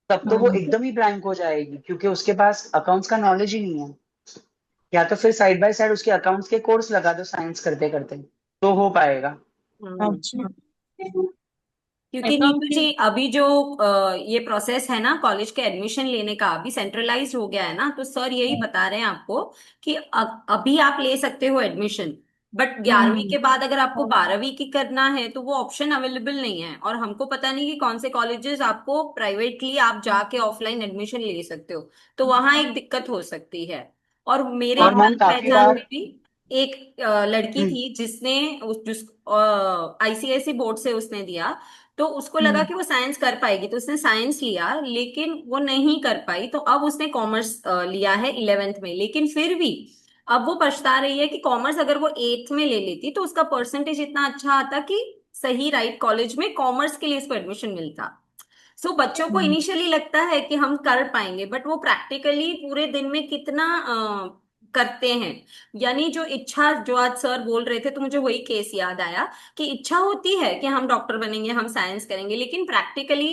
तब तो वो हाँ, एकदम ही ब्लैंक हो जाएगी, क्योंकि उसके पास अकाउंट्स का नॉलेज ही नहीं है। या तो फिर साइड बाय साइड उसके अकाउंट्स के कोर्स लगा दो साइंस करते करते, तो हो पाएगा। हम्म। अच्छा। क्योंकि नीतू जी अकाउंटिंग। अभी जो ये प्रोसेस है ना कॉलेज के एडमिशन लेने का अभी सेंट्रलाइज हो गया है ना, तो सर यही बता रहे हैं आपको कि अभी आप ले सकते हो एडमिशन, बट 11वीं हम्म। के बाद अगर आपको 12वीं की करना है तो वो ऑप्शन अवेलेबल नहीं है, और हमको पता नहीं कि कौन से कॉलेजेस आपको प्राइवेटली आप जाके ऑफलाइन एडमिशन ले सकते हो, तो वहां एक दिक्कत हो सकती है। और मेरे और मैम जान काफी पहचान बार में भी एक लड़की हम्म थी जिसने जिस आईसीआईसी बोर्ड से उसने दिया, तो उसको लगा हम्म। कि वो साइंस कर पाएगी तो उसने साइंस लिया, लेकिन वो नहीं कर पाई, तो अब उसने कॉमर्स लिया है 11th में, लेकिन फिर भी अब वो पछता रही है कि कॉमर्स अगर वो 8th में ले लेती तो उसका परसेंटेज इतना अच्छा आता कि सही राइट कॉलेज में कॉमर्स के लिए उसको एडमिशन मिलता। सो बच्चों को हम्म। इनिशियली लगता है कि हम कर पाएंगे, बट वो प्रैक्टिकली पूरे दिन में कितना करते हैं। यानी जो इच्छा, जो आज सर बोल रहे थे तो मुझे वही केस याद आया कि इच्छा होती है कि हम डॉक्टर बनेंगे, हम साइंस करेंगे, लेकिन प्रैक्टिकली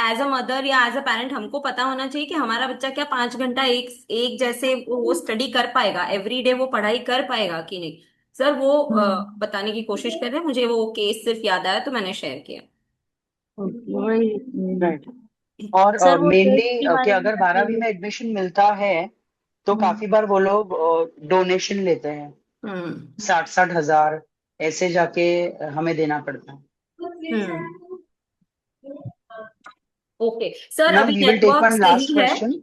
एज अ मदर या एज अ पेरेंट हमको पता होना चाहिए कि हमारा बच्चा क्या 5 घंटा एक एक जैसे वो स्टडी कर पाएगा, एवरी डे वो पढ़ाई कर पाएगा कि नहीं। सर वो हम्म। बताने की कोशिश कर रहे हैं, मुझे वो केस सिर्फ याद आया तो मैंने शेयर किया। ओके, वही। राइट। और सर वो मेनली टेस्ट के कि बारे में अगर 12वीं बताइए। में एडमिशन मिलता है तो हम्म। काफी बार वो लोग डोनेशन लेते हैं, हम्म। 60-60 हजार ऐसे जाके हमें देना पड़ता है। हम्म। ओके सर, मैम अभी we will take network one last सही है। क्वेश्चन।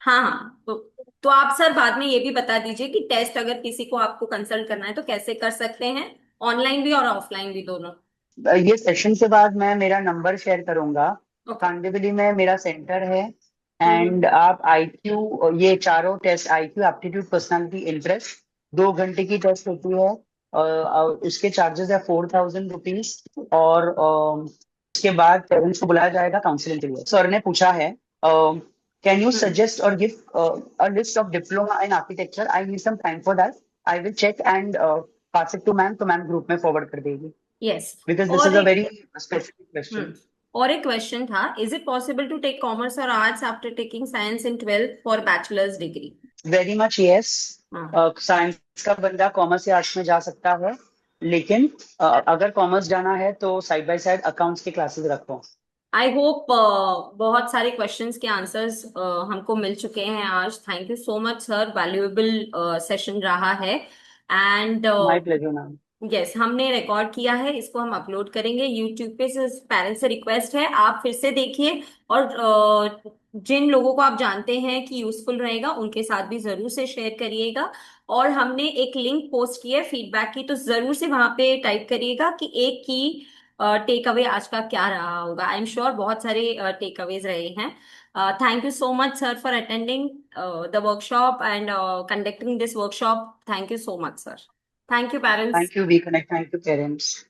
हाँ हाँ, तो आप सर बाद में ये भी बता दीजिए कि टेस्ट अगर किसी को आपको कंसल्ट करना है तो कैसे कर सकते हैं, ऑनलाइन भी और ऑफलाइन भी दोनों। ये सेशन के बाद मैं मेरा नंबर शेयर करूंगा। ओके। कांदिवली में मेरा सेंटर है। हम्म। एंड आप आईक्यू, ये चारों test, IQ, aptitude, personality, interest, 2 घंटे की टेस्ट होती है। उसके चार्जेस है 4000 रुपीज। और उसके बाद पेरेंट्स को बुलाया जाएगा काउंसलिंग के लिए। सर ने पूछा है कैन यू हम्म। सजेस्ट और give a list of diploma in architecture, I need some time for that, I will check and pass it to ma'am, तो मैम ग्रुप में फॉरवर्ड कर देगी, यस। because this और is a एक very specific question. Hmm और एक question था, is it possible to take commerce और arts after taking science in 12th for bachelors degree. Very much yes. हाँ। साइंस का बंदा कॉमर्स या आर्ट्स में जा सकता है, लेकिन अगर कॉमर्स जाना है तो साइड बाय साइड अकाउंट्स की क्लासेस रखो। आई होप बहुत सारे क्वेश्चंस के आंसर्स हमको मिल चुके हैं आज। Thank you so much sir, valuable session रहा है। And my pleasure ma'am. Yes, हमने रिकॉर्ड किया है, इसको हम अपलोड करेंगे यूट्यूब पे। पेरेंट्स से रिक्वेस्ट है आप फिर से देखिए, और जिन लोगों को आप जानते हैं कि यूजफुल रहेगा उनके साथ भी जरूर से शेयर करिएगा। और हमने एक लिंक पोस्ट की है फीडबैक की, तो जरूर से वहां पे टाइप करिएगा कि एक की टेक अवे आज का क्या रहा होगा। आई एम श्योर बहुत सारे टेक अवेज रहे हैं। Thank you so much sir for attending the workshop and conducting this workshop. Thank you so much sir. Thank you parents. Thank you we connect, thank you parents.